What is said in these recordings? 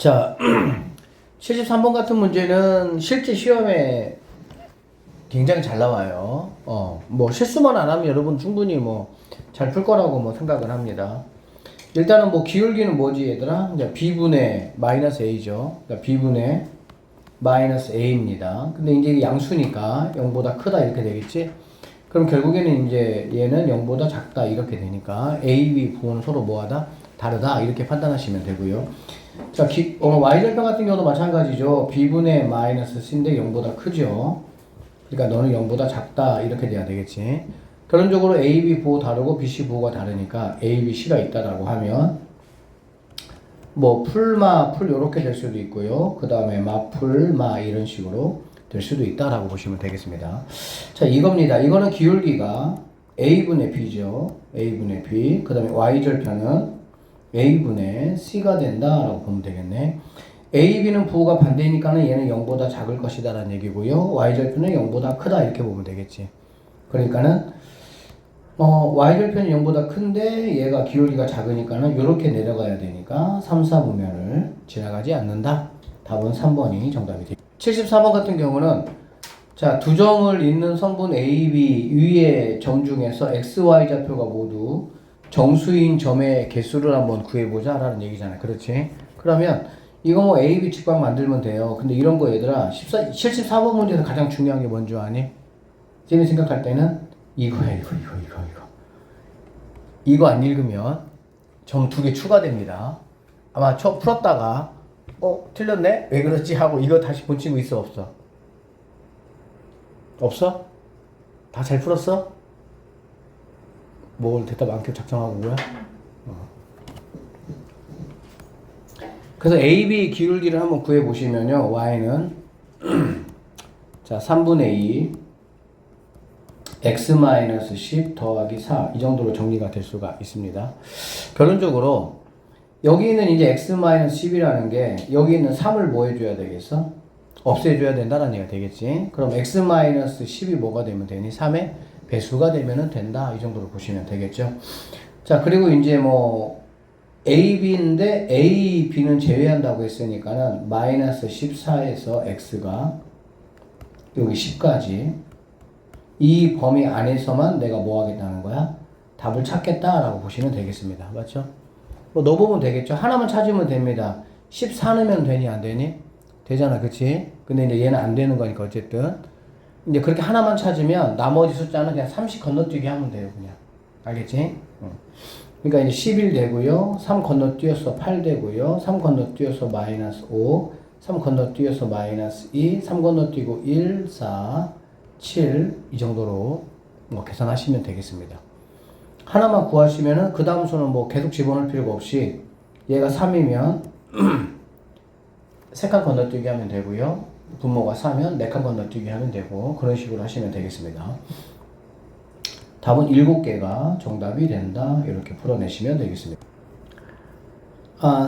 자, 73번 같은 문제는 실제 시험에 굉장히 잘 나와요. 뭐 실수만 안 하면 여러분 충분히 뭐 잘 풀 거라고 뭐 생각을 합니다. 일단은 뭐 기울기는 뭐지 얘들아? 이제 b분의 마이너스 a죠. 그러니까 b분의 마이너스 a입니다. 근데 이제 양수니까 0보다 크다 이렇게 되겠지? 그럼 결국에는 이제 얘는 0보다 작다 이렇게 되니까 a, b 부호는 서로 뭐하다? 다르다 이렇게 판단하시면 되고요. 자, y절편 같은 경우도 마찬가지죠. b분의 마이너스 c인데 0보다 크죠. 그러니까 너는 0보다 작다 이렇게 돼야 되겠지. 결론적으로 a, b 부호 다르고 b, c 부호가 다르니까 a, b, c가 있다라고 하면 뭐 풀마, 풀 요렇게 될 수도 있고요. 그 다음에 마풀, 마 이런 식으로 될 수도 있다라고 보시면 되겠습니다. 자, 이겁니다. 이거는 기울기가 a분의 b죠. a분의 b. 그 다음에 y절편은 a분의 c가 된다라고 보면 되겠네. a, b는 부호가 반대니까는 얘는 0보다 작을 것이다 라는 얘기고요. y절편은 0보다 크다 이렇게 보면 되겠지. 그러니까는 y절편이 0보다 큰데 얘가 기울기가 작으니까는 이렇게 내려가야 되니까 3, 4분면을 지나가지 않는다. 답은 3번이 정답이 되겠습니다. 74번 같은 경우는 자, 두 점을 잇는 선분 A, B 위의 점 중에서 X, Y 좌표가 모두 정수인 점의 개수를 한번 구해보자 라는 얘기잖아요. 그렇지? 그러면 이거 뭐 A, B 직방 만들면 돼요. 근데 이런 거 얘들아 74번 문제에서 가장 중요한 게 뭔지 아니? 쟤네 생각할 때는 이거야 이거 안 읽으면 점 2개 추가됩니다. 아마 처음 풀었다가 틀렸네? 왜 그렇지? 하고 이거 다시 본 친구 있어 없어? 없어? 다 잘 풀었어? 뭘 대답 안 켜 작성하고 뭐야? 그래서 A, B 기울기를 한번 구해보시면요. Y는 자 3분의 2 x-10 더하기 4 이 정도로 정리가 될 수가 있습니다. 결론적으로 여기는 이제 x-10이라는 게 여기 있는 3을 뭐 해줘야 되겠어? 없애줘야 된다는 얘기가 되겠지. 그럼 x-10이 뭐가 되면 되니? 3의 배수가 되면 된다. 이 정도로 보시면 되겠죠. 자, 그리고 이제 뭐 a, b인데 a, b는 제외한다고 했으니까는 마이너스 14에서 x가 여기 10까지 이 범위 안에서만 내가 뭐 하겠다는 거야? 답을 찾겠다라고 보시면 되겠습니다. 맞죠? 뭐 넣어보면 되겠죠? 하나만 찾으면 됩니다. 14 넣으면 되니 안 되니? 되잖아, 그치? 근데 이제 얘는 안 되는 거니까 어쨌든 이제 그렇게 하나만 찾으면 나머지 숫자는 그냥 30 건너뛰기 하면 돼요, 그냥. 알겠지? 그러니까 이제 11 되고요. 3 건너뛰어서 8 되고요. 3 건너뛰어서 마이너스 5, 3 건너뛰어서 마이너스 2, 3 건너뛰고 1, 4, 7, 이 정도로 뭐 계산하시면 되겠습니다. 하나만 구하시면은 그 다음 수는 뭐 계속 집어넣을 필요가 없이 얘가 3이면 3칸 건너뛰기 하면 되고요. 분모가 4면 4칸 건너뛰기 하면 되고 그런 식으로 하시면 되겠습니다. 답은 7개가 정답이 된다. 이렇게 풀어내시면 되겠습니다.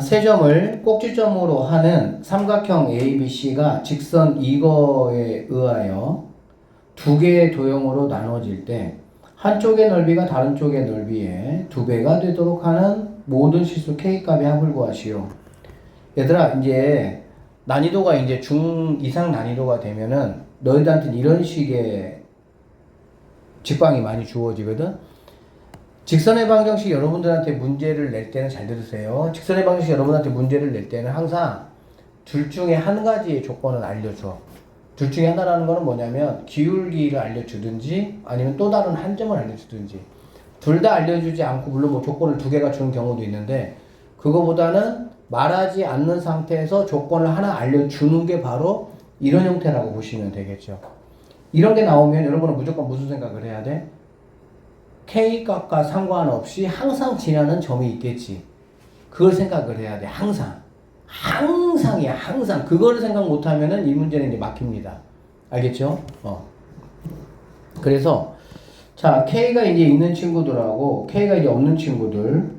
세 점을 꼭지점으로 하는 삼각형 ABC가 직선 이거에 의하여 두 개의 도형으로 나눠질 때 한쪽의 넓이가 다른 쪽의 넓이의 2배가 되도록 하는 모든 실수 K값의 합을 구하시오. 얘들아, 이제 난이도가 이제 중 이상 난이도가 되면은 너희들한테는 이런 식의 직방이 많이 주어지거든. 직선의 방정식 여러분들한테 문제를 낼 때는 잘 들으세요. 직선의 방정식 여러분한테 문제를 낼 때는 항상 둘 중에 한 가지의 조건을 알려줘. 둘 중에 하나라는 거는 뭐냐면 기울기를 알려주든지 아니면 또 다른 한 점을 알려주든지 둘 다 알려주지 않고 물론 뭐 조건을 2개가 주는 경우도 있는데 그거보다는 말하지 않는 상태에서 조건을 하나 알려주는 게 바로 이런 형태라고 보시면 되겠죠. 이런 게 나오면 여러분은 무조건 무슨 생각을 해야 돼? K값과 상관없이 항상 지나는 점이 있겠지. 그걸 생각을 해야 돼. 항상이야, 항상. 그거를 생각 못하면은 이 문제는 이제 막힙니다. 알겠죠? 그래서, 자, K가 이제 있는 친구들하고 K가 이제 없는 친구들.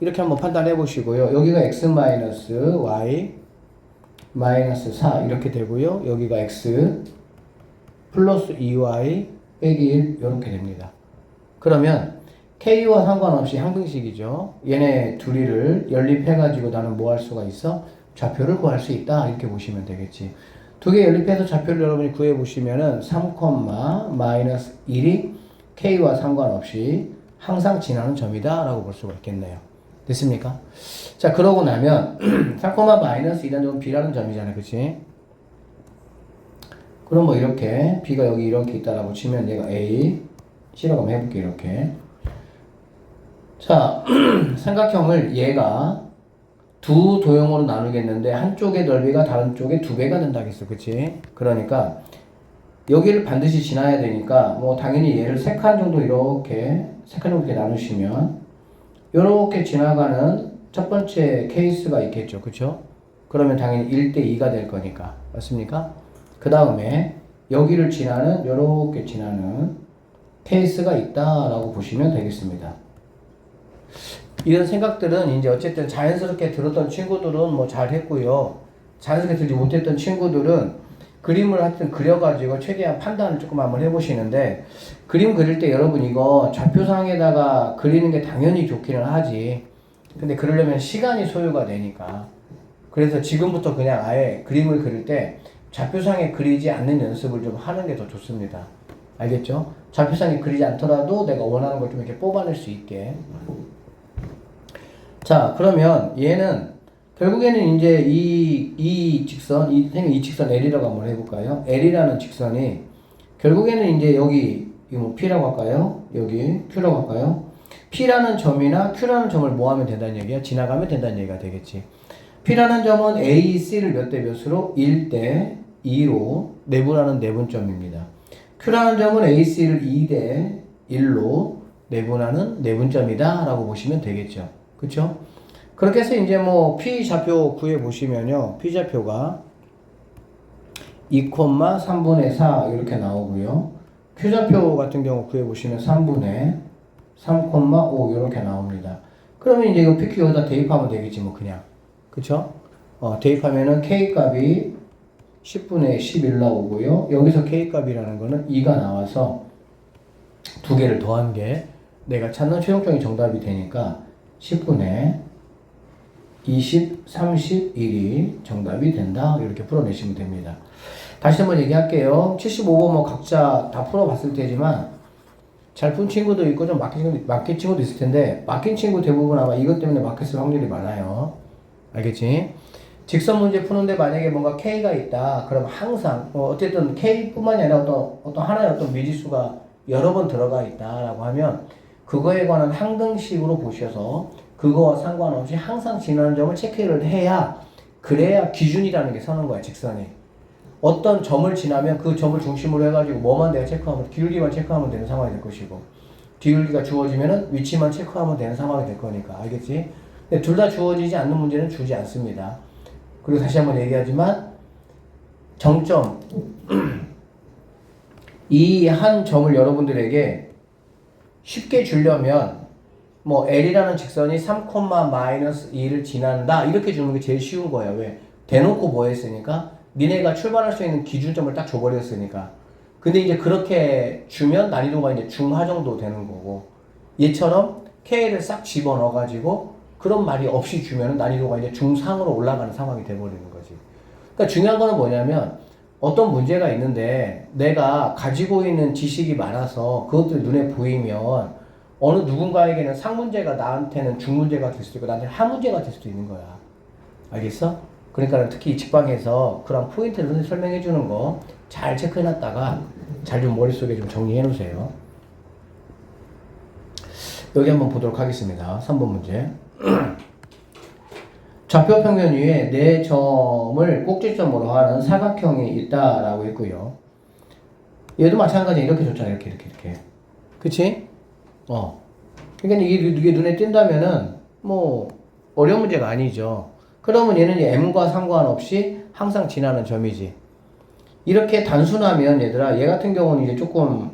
이렇게 한번 판단해 보시고요. 여기가 X-Y, 마이너스 4. 이렇게 되고요. 여기가 X, 플러스 2Y, 빼기 1. 이렇게 됩니다. 그러면, K와 상관없이 항등식이죠. 얘네 둘이를 연립해가지고 나는 뭐 할 수가 있어? 좌표를 구할 수 있다. 이렇게 보시면 되겠지. 두 개 연립해서 좌표를 여러분이 구해 보시면은 3, 마이너스 1이 k와 상관없이 항상 지나는 점이다 라고 볼 수가 있겠네요. 됐습니까? 자, 그러고 나면 3, 마이너스 2라는 점은 b라는 점이잖아요. 그치? 그럼 뭐 이렇게 b가 여기 이렇게 있다라고 치면 얘가 a C라고 한번 해볼게. 이렇게. 자, 삼각형을 얘가 두 도형으로 나누겠는데 한쪽의 넓이가 다른 쪽의 2배가 된다 했어. 그치? 그러니까 여기를 반드시 지나야 되니까 뭐 당연히 얘를 3칸 정도 이렇게 3칸 정도 이렇게 나누시면 이렇게 지나가는 첫 번째 케이스가 있겠죠. 그쵸? 그러면 당연히 1대2가 될 거니까. 맞습니까? 그 다음에 여기를 지나는 이렇게 지나는 케이스가 있다라고 보시면 되겠습니다. 이런 생각들은 이제 어쨌든 자연스럽게 들었던 친구들은 뭐 잘했고요. 자연스럽게 들지 못했던 친구들은 그림을 하여튼 그려가지고 최대한 판단을 조금 한번 해보시는데, 그림 그릴 때 여러분 이거 좌표상에다가 그리는 게 당연히 좋기는 하지. 근데 그러려면 시간이 소요가 되니까. 그래서 지금부터 그냥 아예 그림을 그릴 때 좌표상에 그리지 않는 연습을 좀 하는 게 더 좋습니다. 알겠죠? 좌표상에 그리지 않더라도 내가 원하는 걸 좀 이렇게 뽑아낼 수 있게. 자, 그러면 얘는 결국에는 이제 이 직선, 이 직선 L이라고 한번 해볼까요? L이라는 직선이 결국에는 이제 여기 이거 뭐 P라고 할까요? 여기 Q라고 할까요? P라는 점이나 Q라는 점을 뭐 하면 된다는 얘기야? 지나가면 된다는 얘기가 되겠지. P라는 점은 A, C를 몇 대 몇으로? 1대 2로 내분하는 내분점입니다. Q라는 점은 A, C를 2대 1로 내분하는 내분점이다 라고 보시면 되겠죠. 그쵸? 그렇게 해서 이제 뭐 P 좌표 구해 보시면요. P 좌표가 2,3분의 4 이렇게 나오고요. Q 좌표 같은 경우 구해 보시면 3분의 3,5 이렇게 나옵니다. 그러면 이제 이거 PQ 여기다 대입하면 되겠지 뭐 그냥. 그쵸? 대입하면은 K 값이 10분의 11 나오고요. 여기서 K 값이라는 거는 2가 나와서 두 개를 더한 게 내가 찾는 최종적인 정답이 되니까 10분의 20, 31이 정답이 된다. 이렇게 풀어내시면 됩니다. 다시 한번 얘기할게요. 75번 뭐 각자 다 풀어봤을 테지만 잘 푼 친구도 있고 좀 막힌 친구도 있을 텐데, 막힌 친구 대부분 아마 이것 때문에 막혔을 확률이 많아요. 알겠지? 직선 문제 푸는데 만약에 뭔가 K가 있다. 그럼 항상 어쨌든 K뿐만이 아니라 어떤 하나의 어떤 미지수가 여러 번 들어가 있다라고 하면 그거에 관한 항등식으로 보셔서 그거와 상관없이 항상 지나는 점을 체크를 해야, 그래야 기준이라는 게 서는 거야. 직선이 어떤 점을 지나면 그 점을 중심으로 해가지고 뭐만 내가 체크하면, 기울기만 체크하면 되는 상황이 될 것이고, 기울기가 주어지면은 위치만 체크하면 되는 상황이 될 거니까. 알겠지? 근데 둘 다 주어지지 않는 문제는 주지 않습니다. 그리고 다시 한번 얘기하지만 정점 이 한 점을 여러분들에게 쉽게 주려면 뭐 L이라는 직선이 3, 마이너스 2를 지난다 이렇게 주는 게 제일 쉬운 거예요. 왜? 대놓고 뭐 했으니까? 니네가 출발할 수 있는 기준점을 딱 줘버렸으니까. 근데 이제 그렇게 주면 난이도가 이제 중하 정도 되는 거고, 얘처럼 K를 싹 집어넣어가지고 그런 말이 없이 주면 난이도가 이제 중상으로 올라가는 상황이 돼버리는 거지. 그러니까 중요한 거는 뭐냐면, 어떤 문제가 있는데 내가 가지고 있는 지식이 많아서 그것들이 눈에 보이면 어느 누군가에게는 상문제가 나한테는 중문제가 될 수도 있고 나한테는 하문제가 될 수도 있는 거야. 알겠어? 그러니까 특히 직방에서 그런 포인트를 설명해 주는 거 잘 체크해 놨다가 잘 좀 머릿속에 좀 정리해 놓으세요. 여기 한번 보도록 하겠습니다. 3번 문제. 좌표 평면 위에 네 점을 꼭지점으로 하는 사각형이 있다라고 했고요. 얘도 마찬가지로 이렇게 줬잖아요. 이렇게. 그치? 그러니까 이게 눈에 띈다면은 뭐 어려운 문제가 아니죠. 그러면 얘는 m과 상관없이 항상 지나는 점이지. 이렇게 단순하면 얘들아, 얘 같은 경우는 이제 조금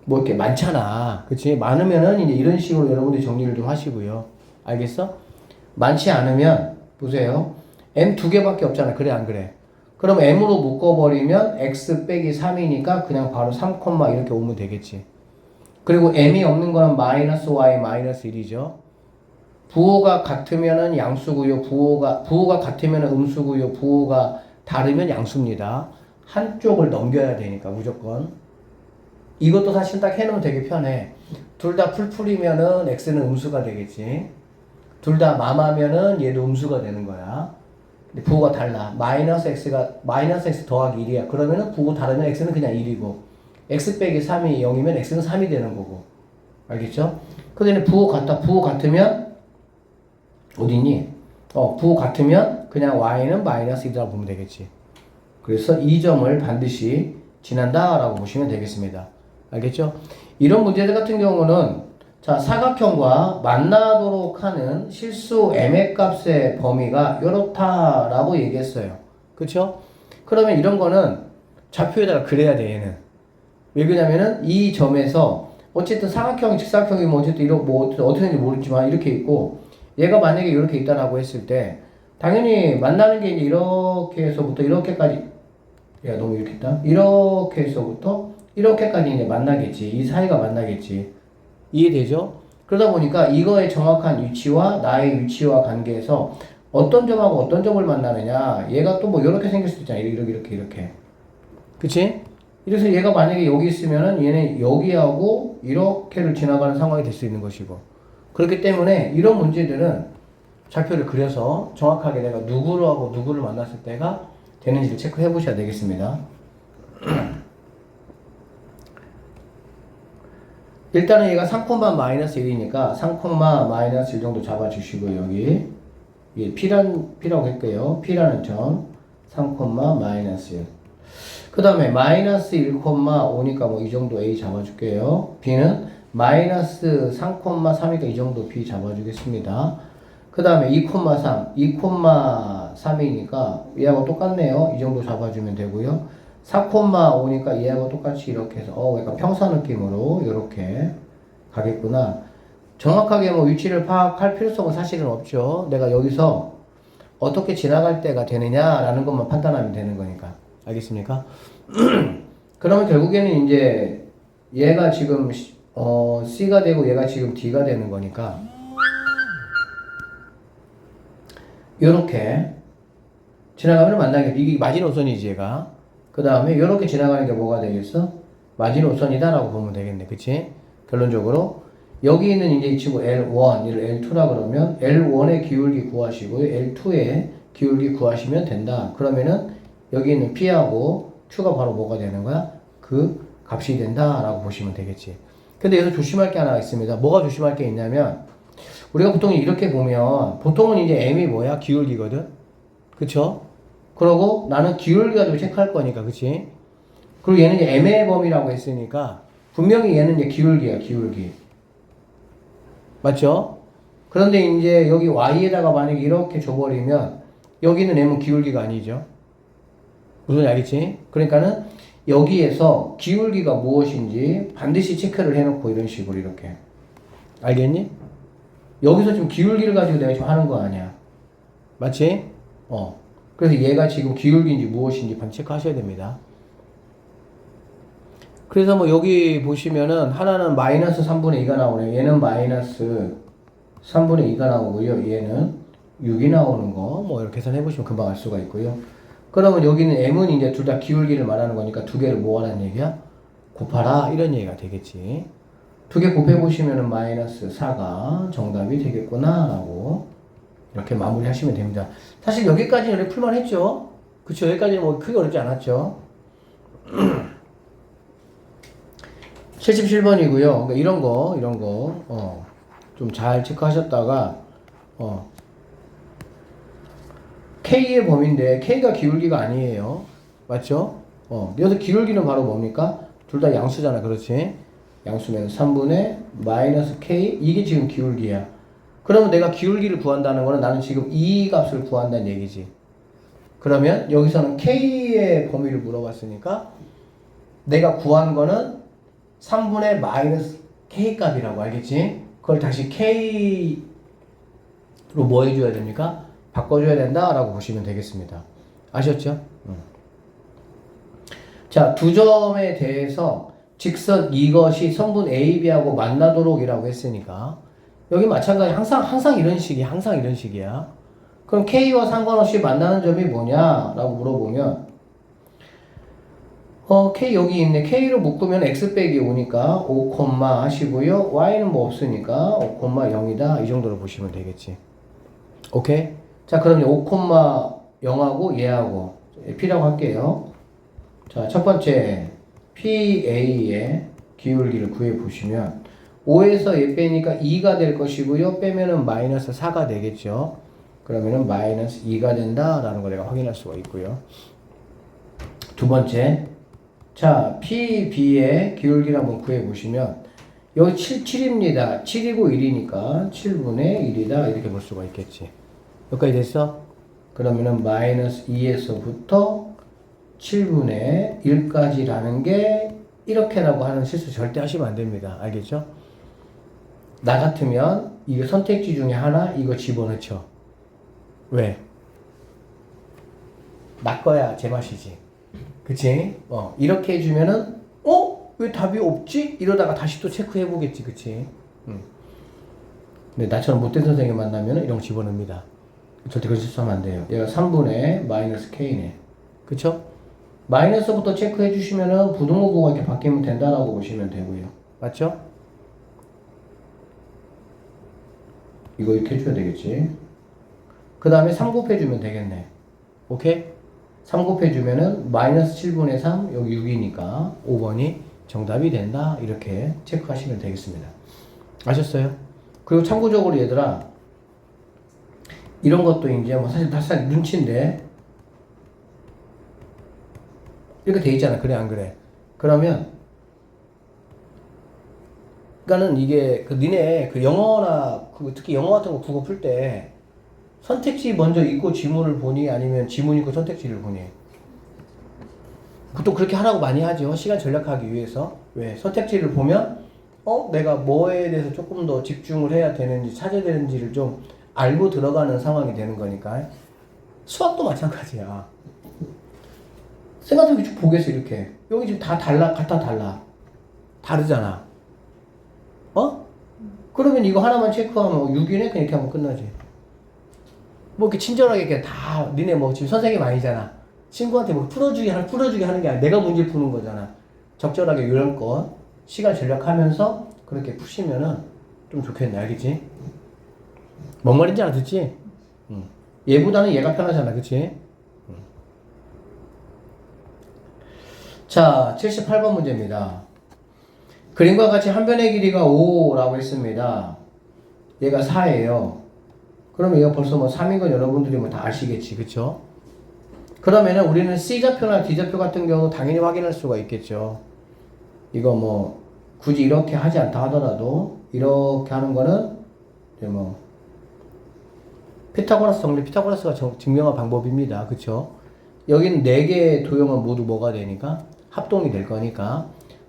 뭐 이렇게 많잖아. 그치? 많으면은 이제 이런 식으로 여러분들이 정리를 좀 하시고요. 알겠어? 많지 않으면 보세요. m 2개밖에 없잖아. 그래 안 그래? 그럼 m으로 묶어버리면 x 빼기 3이니까 그냥 바로 3, 이렇게 오면 되겠지. 그리고 m이 없는 거는 마이너스 y 마이너스 1이죠. 부호가 같으면은 양수고요. 부호가 같으면은 음수고요. 부호가 다르면 양수입니다. 한쪽을 넘겨야 되니까 무조건. 이것도 사실 딱 해놓으면 되게 편해. 둘 다 풀풀이면은 x는 음수가 되겠지. 둘 다 마마면은 얘도 음수가 되는 거야. 근데 부호가 달라. 마이너스 x 더하기 1이야. 그러면은 부호 다르면 x는 그냥 1이고 x 빼기 3이 0이면 x는 3이 되는 거고. 알겠죠? 근데 부호 같으면 어디니? 부호 같으면 그냥 y는 마이너스 1이라고 보면 되겠지. 그래서 이 점을 반드시 지난다 라고 보시면 되겠습니다. 알겠죠? 이런 문제들 같은 경우는 자, 사각형과 만나도록 하는 실수 m의 범위가 이렇다라고 얘기했어요. 그쵸? 그러면 이런 거는 좌표에다가 그려야 돼, 얘는. 왜 그러냐면은 이 점에서 어쨌든 사각형이 직사각형이 뭐 어쨌든 어떻게 되는지 모르지만 이렇게 있고 얘가 만약에 이렇게 있다라고 했을 때 당연히 만나는 게 이제 이렇게 해서부터 이렇게까지 야 너무 이렇게 있다. 이렇게 해서부터 이렇게까지 이제 만나겠지. 이 사이가 만나겠지. 이해되죠? 그러다 보니까 이거의 정확한 위치와 나의 위치와 관계에서 어떤 점하고 어떤 점을 만나느냐. 얘가 또 뭐 이렇게 생길 수도 있잖아. 이렇게. 그치? 이래서 얘가 만약에 여기 있으면은 얘는 여기하고 이렇게를 지나가는 상황이 될 수 있는 것이고. 그렇기 때문에 이런 문제들은 좌표를 그려서 정확하게 내가 누구를 하고 누구를 만났을 때가 되는지를 체크해 보셔야 되겠습니다. 일단은 얘가 3,-1이니까 3,-1 정도 잡아주시고 여기 P라고 할게요. P라는 점 3,-1 그 다음에 마이너스 1,5니까 뭐 이 정도 A 잡아줄게요. B는 마이너스 3,3이니까 이 정도 B 잡아주겠습니다. 그 다음에 2,3이니까 얘하고 똑같네요. 이 정도 잡아주면 되고요. 4,5니까 얘하고 똑같이 이렇게 해서 약간 평사 느낌으로 이렇게 가겠구나. 정확하게 뭐 위치를 파악할 필요성은 사실은 없죠. 내가 여기서 어떻게 지나갈 때가 되느냐라는 것만 판단하면 되는 거니까. 알겠습니까? 그러면 결국에는 이제 얘가 지금 C가 되고 얘가 지금 D가 되는 거니까 요렇게 지나가면 만나게 이게 마지노선이지 얘가. 그 다음에 요렇게 지나가는 게 뭐가 되겠어? 마지노선이다 라고 보면 되겠네. 그치? 결론적으로 여기 있는 이제 이 친구 L1 이를 L2라 그러면 L1의 기울기 구하시고요. L2의 기울기 구하시면 된다. 그러면은 여기 있는 P하고 Q가 바로 뭐가 되는 거야? 그 값이 된다 라고 보시면 되겠지. 근데 여기서 조심할 게 하나 있습니다. 뭐가 조심할 게 있냐면 우리가 보통 이렇게 보면 보통은 이제 M이 뭐야? 기울기거든. 그쵸? 그러고 나는 기울기 가지고 체크할 거니까. 그치? 그리고 얘는 이제 M의 범위라고 했으니까 분명히 얘는 이제 기울기야. 기울기. 맞죠? 그런데 이제 여기 Y에다가 만약에 이렇게 줘버리면 여기는 M은 기울기가 아니죠. 무슨 알겠지? 그러니까는 여기에서 기울기가 무엇인지 반드시 체크를 해놓고 이런 식으로 이렇게. 알겠니? 여기서 지금 기울기를 가지고 내가 지금 하는 거 아니야. 맞지? 그래서 얘가 지금 기울기인지 무엇인지 반드시 체크하셔야 됩니다. 그래서 뭐 여기 보시면은 하나는 마이너스 3분의 2가 나오네요. 얘는 마이너스 3분의 2가 나오고요. 얘는 6이 나오는 거 뭐 이렇게 계산해 보시면 금방 알 수가 있고요. 그러면 여기는 M은 이제 둘 다 기울기를 말하는 거니까 두 개를 뭐하라는 얘기야? 곱하라 이런 얘기가 되겠지. 두 개 곱해 보시면은 마이너스 4가 정답이 되겠구나 라고 이렇게 마무리 하시면 됩니다. 사실 여기까지는 이렇게 풀만 했죠. 그쵸? 여기까지는 뭐 크게 어렵지 않았죠. 77번이고요. 그러니까 이런 거 좀 잘 체크하셨다가 K의 범위인데 K가 기울기가 아니에요. 맞죠? 여기서 기울기는 바로 뭡니까? 둘 다 양수잖아. 그렇지? 양수면 3분의 마이너스 K 이게 지금 기울기야. 그러면 내가 기울기를 구한다는 거는 나는 지금 이 값을 구한다는 얘기지. 그러면 여기서는 K의 범위를 물어봤으니까 내가 구한 거는 3분의 마이너스 K 값이라고. 알겠지? 그걸 다시 K로 뭐 해줘야 됩니까? 바꿔줘야 된다라고 보시면 되겠습니다. 아셨죠? 자, 두 점에 대해서 직선 이것이 성분 A, B하고 만나도록 이라고 했으니까 여기 마찬가지 항상 이런 식이야. 항상 이런 식이야. 그럼 K와 상관없이 만나는 점이 뭐냐라고 물어보면 K 여기 있네. K로 묶으면 X 빼기 5니까 5, 하시고요. Y는 뭐 없으니까 5, 0이다. 이 정도로 보시면 되겠지. 오케이? 자, 그럼 5, 0하고 얘하고 P라고 할게요. 자, 첫 번째 PA의 기울기를 구해 보시면 5에서 얘 빼니까 2가 될 것이고요. 빼면은 마이너스 4가 되겠죠. 그러면은 마이너스 2가 된다라는 걸 내가 확인할 수가 있고요. 두 번째, 자, PB의 기울기를 한번 구해 보시면 여기 7입니다. 7이고 1이니까 7분의 1이다 이렇게 볼 수가 있겠지. 여기까지 됐어? 그러면은 마이너스 2에서부터 7분의 1까지라는 게 이렇게라고 하는 실수 절대 하시면 안 됩니다. 알겠죠? 나 같으면 이게 선택지 중에 하나 이거 집어넣죠. 왜? 나 거야 제맛이지. 그치? 이렇게 해주면은 왜 답이 없지? 이러다가 다시 또 체크해 보겠지. 그치? 근데 나처럼 못된 선생님 만나면은 이런 거 집어넣습니다. 절대 그런 실수하면 안 돼요. 얘가 3분의 마이너스 K네. 그쵸? 마이너스부터 체크해 주시면은 부등호구가 이렇게 바뀌면 된다라고 보시면 되고요. 맞죠? 이거 이렇게 해줘야 되겠지. 그 다음에 3 곱해주면 되겠네. 오케이? 3 곱해주면은 마이너스 7분의 3, 여기 6이니까 5번이 정답이 된다. 이렇게 체크하시면 되겠습니다. 아셨어요? 그리고 참고적으로 얘들아, 이런 것도 이제 뭐 사실 다살 눈치인데, 이렇게 돼 있잖아. 그래, 안 그래? 그러면, 그러니까는 이게 니네 영어나 특히 영어 같은 거 국어 풀 때 선택지 먼저 읽고 지문을 보니 아니면 지문 읽고 선택지를 보니 보통 그렇게 하라고 많이 하죠. 시간 절약하기 위해서. 왜? 선택지를 보면 내가 뭐에 대해서 조금 더 집중을 해야 되는지 찾아야 되는지를 좀 알고 들어가는 상황이 되는 거니까. 수학도 마찬가지야. 생각해보면 쭉 보겠어. 이렇게 여기 지금 다 같아 달라. 다르잖아. 그러면 이거 하나만 체크하면 6이네? 그냥 이렇게 하면 끝나지. 뭐 이렇게 친절하게 이렇게 다, 니네 뭐 지금 선생님 아니잖아. 친구한테 뭐 풀어주기 하는 게 아니라 내가 문제 푸는 거잖아. 적절하게 요령껏 시간 절약하면서 그렇게 푸시면은 좀 좋겠네. 알겠지? 뭔 말인지 알아듣지? 얘보다는 얘가 편하잖아. 그치? 자, 78번 문제입니다. 그림과 같이 한 변의 길이가 5라고 했습니다. 얘가 4예요. 그러면 얘가 벌써 뭐 3인 건 여러분들이 뭐 다 아시겠지. 그쵸? 그러면은 우리는 C좌표나 D좌표 같은 경우 당연히 확인할 수가 있겠죠. 이거 뭐 굳이 이렇게 하지 않다 하더라도 이렇게 하는 거는 이제 뭐 피타고라스 정리, 피타고라스가 증명한 방법입니다. 그쵸? 여기는 4개의 도형은 모두 뭐가 되니까? 합동이 될 거니까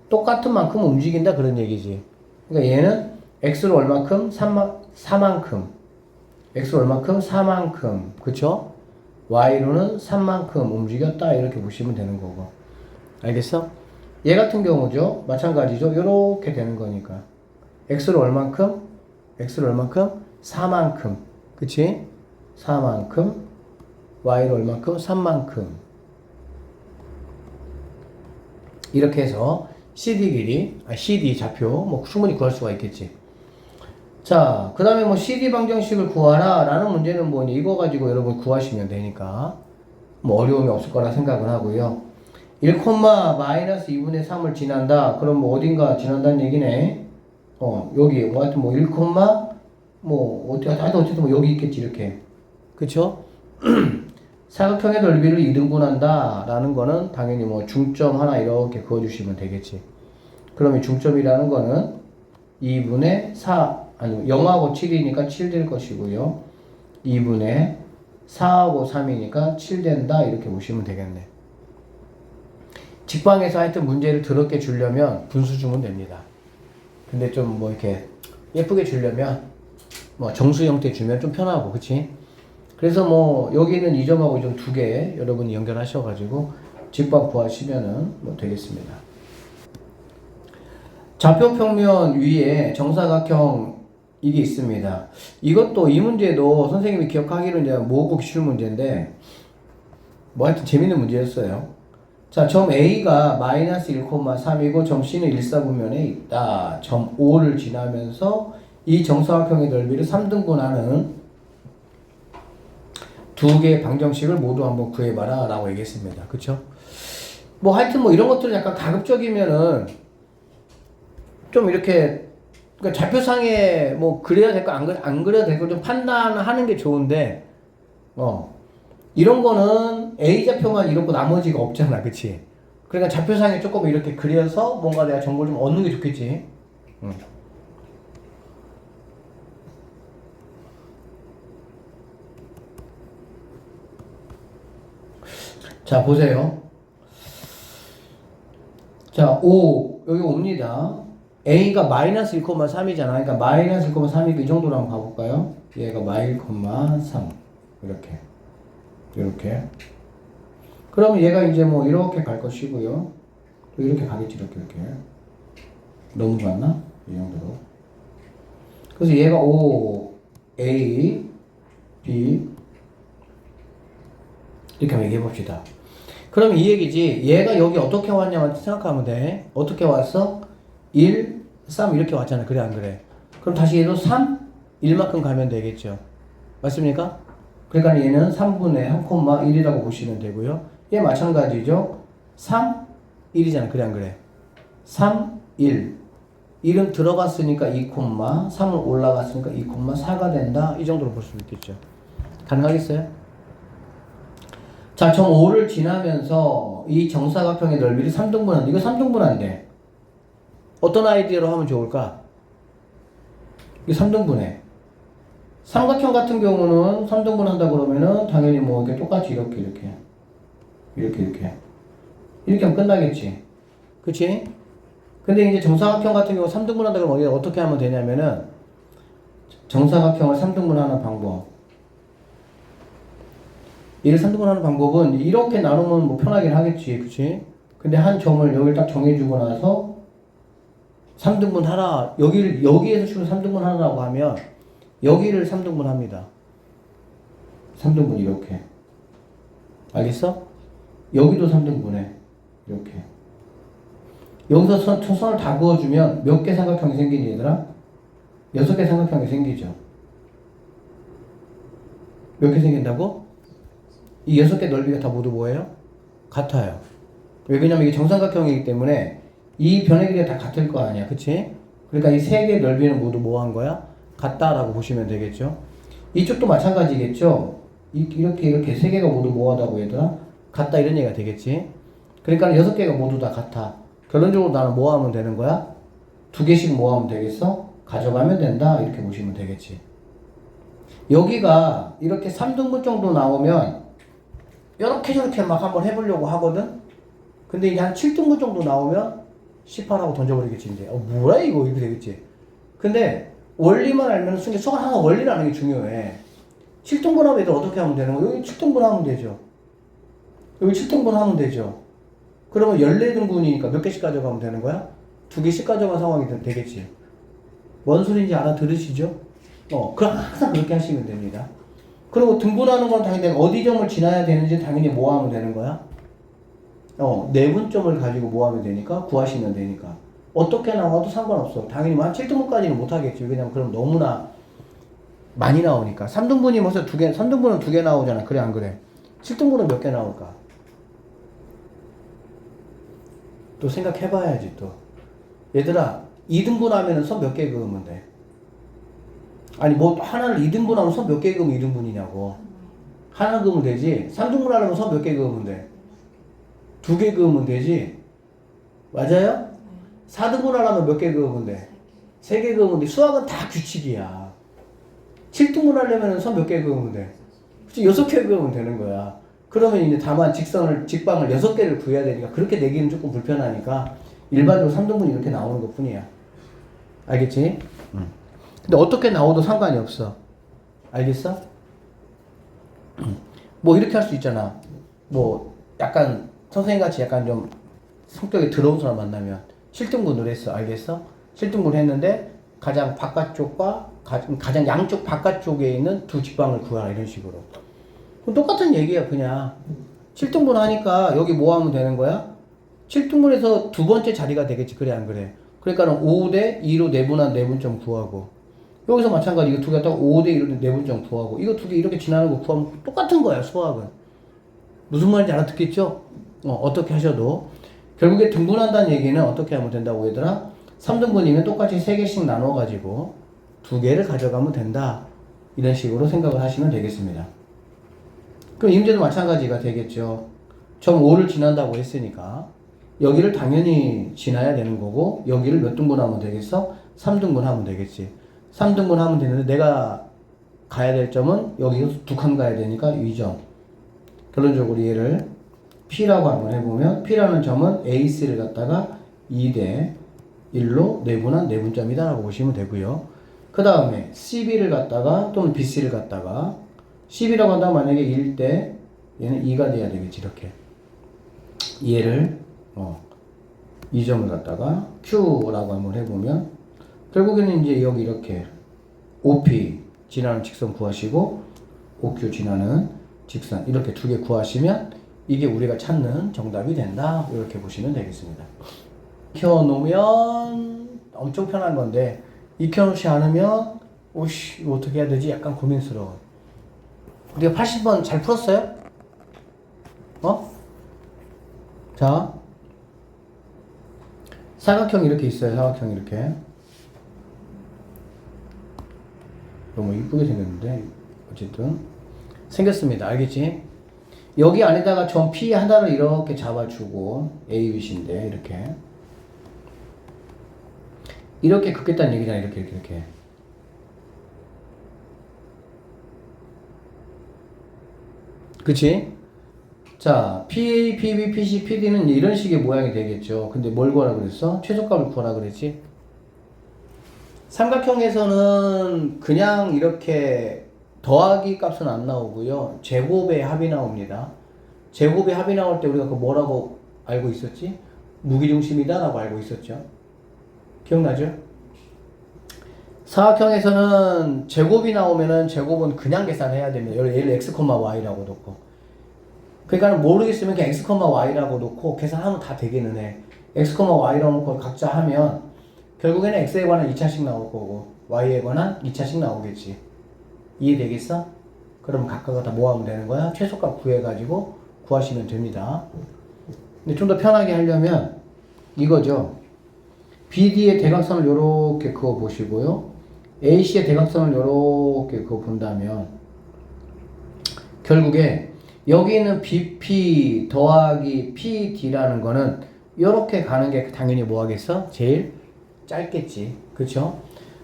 똑같은 만큼 움직인다 그런 얘기지. 그러니까 얘는 x로 얼마큼? 4만큼. x로 얼마큼? 4만큼. 그쵸? y로는 3만큼 움직였다 이렇게 보시면 되는 거고. 알겠어? 얘 같은 경우죠. 마찬가지죠. 이렇게 되는 거니까 x로 얼만큼? x로 얼만큼? 4만큼. 그치? 4만큼. y로 얼만큼? 3만큼. 이렇게 해서 CD 길이, CD 좌표, 뭐 충분히 구할 수가 있겠지. 자, 그 다음에 뭐 CD 방정식을 구하라 라는 문제는 뭐니 이거 가지고 여러분 구하시면 되니까 뭐 어려움이 없을 거라 생각을 하고요. 1, 마이너스 2분의 3을 지난다. 그럼 뭐 어딘가 지난다는 얘기네. 여기 뭐 하여튼 뭐 1, 뭐 어쨌든 뭐 여기 있겠지 이렇게. 그쵸? 사각형의 넓이를 2등분한다 라는 거는 당연히 뭐 중점 하나 이렇게 그어주시면 되겠지. 그럼 이 중점이라는 거는 2분의 4, 아니 0하고 7이니까 7 될 것이고요. 2분의 4하고 3이니까 7 된다 이렇게 보시면 되겠네. 직방에서 하여튼 문제를 더럽게 주려면 분수 주면 됩니다. 근데 좀 뭐 이렇게 예쁘게 주려면 뭐 정수 형태 주면 좀 편하고, 그치? 그래서 뭐 여기는 이 점하고 이 점 2개 여러분이 연결하셔가지고 직방 구하시면은 뭐 되겠습니다. 좌표 평면 위에 정사각형 이게 있습니다. 이것도 이 문제도 선생님이 기억하기로 이제 모의고 기출 문제인데 뭐 하여튼 재밌는 문제였어요. 자, 점 A가 마이너스 1,3이고 점 C는 일사분면에 있다. 점 O를 지나면서 이 정사각형의 넓이를 3등분하는 두 개의 방정식을 모두 한번 구해봐라 라고 얘기했습니다. 그쵸? 뭐 하여튼 뭐 이런 것들 약간 가급적이면은 좀 이렇게 그러니까 좌표상에 뭐 그래야 될 거 안 그래야 될 거 좀 판단하는 게 좋은데 이런 거는 A 좌표만 이렇고 나머지가 없잖아. 그치? 그러니까 좌표상에 조금 이렇게 그려서 뭔가 내가 정보를 좀 얻는 게 좋겠지. 자, 보세요. 자, 5, 여기 옵니다. A가 마이너스 1,3이잖아. 그러니까 마이너스 1,3이고 이 정도로 한번 가볼까요? 얘가 마이 1,3. 이렇게. 그러면 얘가 이제 뭐 이렇게 갈 것이고요. 또 이렇게 가겠지. 이렇게. 너무 갔나? 이 정도로. 그래서 얘가 5, A, B. 이렇게 한번 얘기해 봅시다. 그럼 이 얘기지. 얘가 여기 어떻게 왔냐만 생각하면 돼. 어떻게 왔어? 1, 3 이렇게 왔잖아. 그래 안 그래? 그럼 다시 얘도 3, 1만큼 가면 되겠죠. 맞습니까? 그러니까 얘는 3분의 1,1이라고 보시면 되고요. 얘 마찬가지죠. 3, 1이잖아. 그래 안 그래? 3, 1. 1은 들어갔으니까 2, 3은 올라갔으니까 2,4가 된다. 이 정도로 볼 수 있겠죠. 가능하겠어요? 자, 점 5를 지나면서 이 정사각형의 넓이를 3등분한다. 이거 3등분한대. 어떤 아이디어로 하면 좋을까? 이거 3등분해. 삼각형 같은 경우는 3등분 한다 그러면은 당연히 뭐 이렇게 똑같이 이렇게 하면 끝나겠지. 그치? 근데 이제 정사각형 같은 경우 3등분 한다 그러면 어떻게 하면 되냐면은 정사각형을 3등분 하는 방법. 얘를 3등분 하는 방법은 이렇게 나누면 뭐 편하긴 하겠지. 그치? 근데 한 점을 여기를 딱 정해주고 나서 3등분 하라. 여기에서 주로 3등분 하라고 하면 여기를 3등분 합니다. 3등분 이렇게. 알겠어? 여기도 3등분해. 이렇게. 여기서 초선을 다 그어주면 몇 개 삼각형이 생기니 얘들아? 6개 삼각형이 생기죠. 몇 개 생긴다고? 이 6개 넓이가 다 모두 뭐예요? 같아요. 왜냐면 이게 정삼각형이기 때문에 이 변의 길이가 다 같을 거 아니야. 그치? 그러니까 이 3개의 넓이는 모두 뭐 한 거야? 같다라고 보시면 되겠죠. 이쪽도 마찬가지겠죠. 이렇게 3개가 모두 뭐하다고 얘들아? 같다 이런 얘기가 되겠지. 그러니까 6개가 모두 다 같아. 결론적으로 나는 뭐 하면 되는 거야? 2개씩 뭐 하면 되겠어? 가져가면 된다. 이렇게 보시면 되겠지. 여기가 이렇게 3등분 정도 나오면 이렇게 저렇게 막 한번 해보려고 하거든? 근데 이제 한 7등분 정도 나오면 18하고 던져버리겠지, 이제. 뭐야, 이거, 이렇게 되겠지. 근데 원리만 알면 순간 수학 하나 원리를 아는 게 중요해. 7등분 하면 얘들 어떻게 하면 되는 거야? 여기 7등분 하면 되죠. 여기 7등분 하면 되죠. 그러면 14등분이니까 몇 개씩 가져가면 되는 거야? 2개씩 가져간 상황이 되겠지. 뭔 소리인지 알아들으시죠? 그럼 항상 그렇게 하시면 됩니다. 그리고 등분하는 건 당연히 내가 어디 점을 지나야 되는지 당연히 뭐 하면 되는 거야? 내분점을 가지고 뭐 하면 되니까? 구하시면 되니까. 어떻게 나와도 상관없어. 당연히 뭐 한 7등분까지는 못 하겠지. 왜냐면 그럼 너무나 많이 나오니까. 3등분이 벌써 2개, 3등분은 2개 나오잖아. 그래, 안 그래? 7등분은 몇 개 나올까? 또 생각해봐야지, 또. 얘들아, 2등분 하면은 선 몇 개 그으면 돼? 아니, 뭐, 하나를 2등분 하면 선 몇 개 그으면 2등분이냐고. 하나 그으면 되지. 3등분 하려면 선 몇 개 그으면 돼? 2개 그으면 되지. 맞아요? 4등분 하려면 몇 개 그으면 돼? 3개 그으면 돼. 수학은 다 규칙이야. 7등분 하려면 선 몇 개 그으면 돼? 그치, 6개 그으면 되는 거야. 그러면 이제 다만 직방을 6개를 구해야 되니까 그렇게 내기는 조금 불편하니까 일반적으로 3등분이 이렇게 나오는 것 뿐이야. 알겠지? 근데 어떻게 나오도 상관이 없어. 알겠어? 뭐 이렇게 할 수 있잖아. 뭐 약간 선생님같이 약간 좀 성격이 더러운 사람 만나면 7등분을 했어. 알겠어? 7등분 했는데 가장 바깥쪽과 가장 양쪽 바깥쪽에 있는 두 직방을 구하라 이런 식으로. 그럼 똑같은 얘기야 그냥. 7등분 하니까 여기 뭐 하면 되는 거야? 7등분에서 두 번째 자리가 되겠지. 그래 안 그래? 그러니까는 5대 2로 내분한 내분점 구하고 여기서 마찬가지 이거 두 개 갖다가 5대 2로 내분점 구하고 이거 두 개 이렇게 지나는 거 구하면 똑같은 거야 수학은. 무슨 말인지 알아듣겠죠? 어떻게 하셔도 결국에 등분한다는 얘기는 어떻게 하면 된다고 얘들아? 3등분이면 똑같이 3개씩 나눠 가지고 2개를 가져가면 된다 이런 식으로 생각을 하시면 되겠습니다. 그럼 이 문제도 마찬가지가 되겠죠. 점 5를 지난다고 했으니까 여기를 당연히 지나야 되는 거고 여기를 몇 등분 하면 되겠어? 3등분 하면 되겠지. 3등분 하면 되는데 내가 가야 될 점은 여기서 2칸 가야 되니까 이 점. 결론적으로 얘를 P라고 한번 해보면 P라는 점은 AC를 갖다가 2대 1로 내분한 내분점이다 라고 보시면 되고요. 그 다음에 CB를 갖다가 또는 BC를 갖다가 CB라고 한다면 만약에 1대 얘는 2가 돼야 되겠지. 이렇게 얘를 이 점을 갖다가 Q라고 한번 해보면 결국에는 이제 여기 이렇게 OP 지나는 직선 구하시고 OQ 지나는 직선 이렇게 두 개 구하시면 이게 우리가 찾는 정답이 된다 이렇게 보시면 되겠습니다. 익혀놓으면 엄청 편한 건데 익혀놓지 않으면 오씨 이거 어떻게 해야 되지? 약간 고민스러워. 우리가 80번 잘 풀었어요? 자 사각형 이렇게 있어요. 사각형 이렇게 너무 이쁘게 생겼는데 어쨌든 생겼습니다. 알겠지? 여기 안에다가 점 P 하나를 이렇게 잡아주고 A, B, C인데 이렇게 긋겠다는 얘기잖아. 이렇게 그치? 자 PA, PB, PC, PD는 이런 식의 모양이 되겠죠. 근데 뭘 구하라 그랬어? 최소값을 구하라 그랬지? 삼각형에서는 그냥 이렇게 더하기 값은 안 나오고요. 제곱의 합이 나옵니다. 제곱의 합이 나올 때 우리가 그 뭐라고 알고 있었지? 무기중심이다 라고 알고 있었죠. 기억나죠? 사각형에서는 제곱이 나오면은 제곱은 그냥 계산해야 됩니다. 얘를 x, y라고 놓고. 그러니까 모르겠으면 그냥 x, y라고 놓고 계산하면 다 되기는 해. x, y라고 놓고 각자 하면 결국에는 x에 관한 2차식 나올 거고 y에 관한 2차식 나오겠지. 이해되겠어? 그럼 각각을 다 모아면 되는 거야. 최소값 구해가지고 구하시면 됩니다. 근데 좀 더 편하게 하려면 이거죠. BD의 대각선을 요렇게 그어 보시고요. AC의 대각선을 요렇게 그어 본다면 결국에 여기 있는 BP 더하기 PD라는 거는 요렇게 가는 게 당연히 뭐 하겠어? 제일 짧겠지. 그쵸?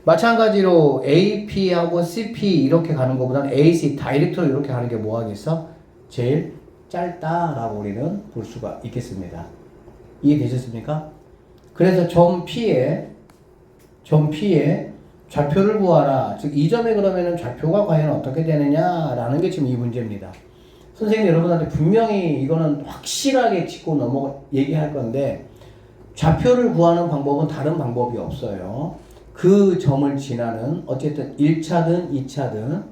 마찬가지로 AP하고 CP 이렇게 가는 것보다는 AC 다이렉트로 이렇게 가는 게 뭐 하겠어? 제일 짧다라고 우리는 볼 수가 있겠습니다. 이해되셨습니까? 그래서 점 P에 좌표를 구하라. 즉 이 점에 그러면은 좌표가 과연 어떻게 되느냐라는 게 지금 이 문제입니다. 선생님 여러분한테 분명히 이거는 확실하게 짚고 얘기할 건데 좌표를 구하는 방법은 다른 방법이 없어요. 그 점을 지나는 어쨌든 1차든 2차든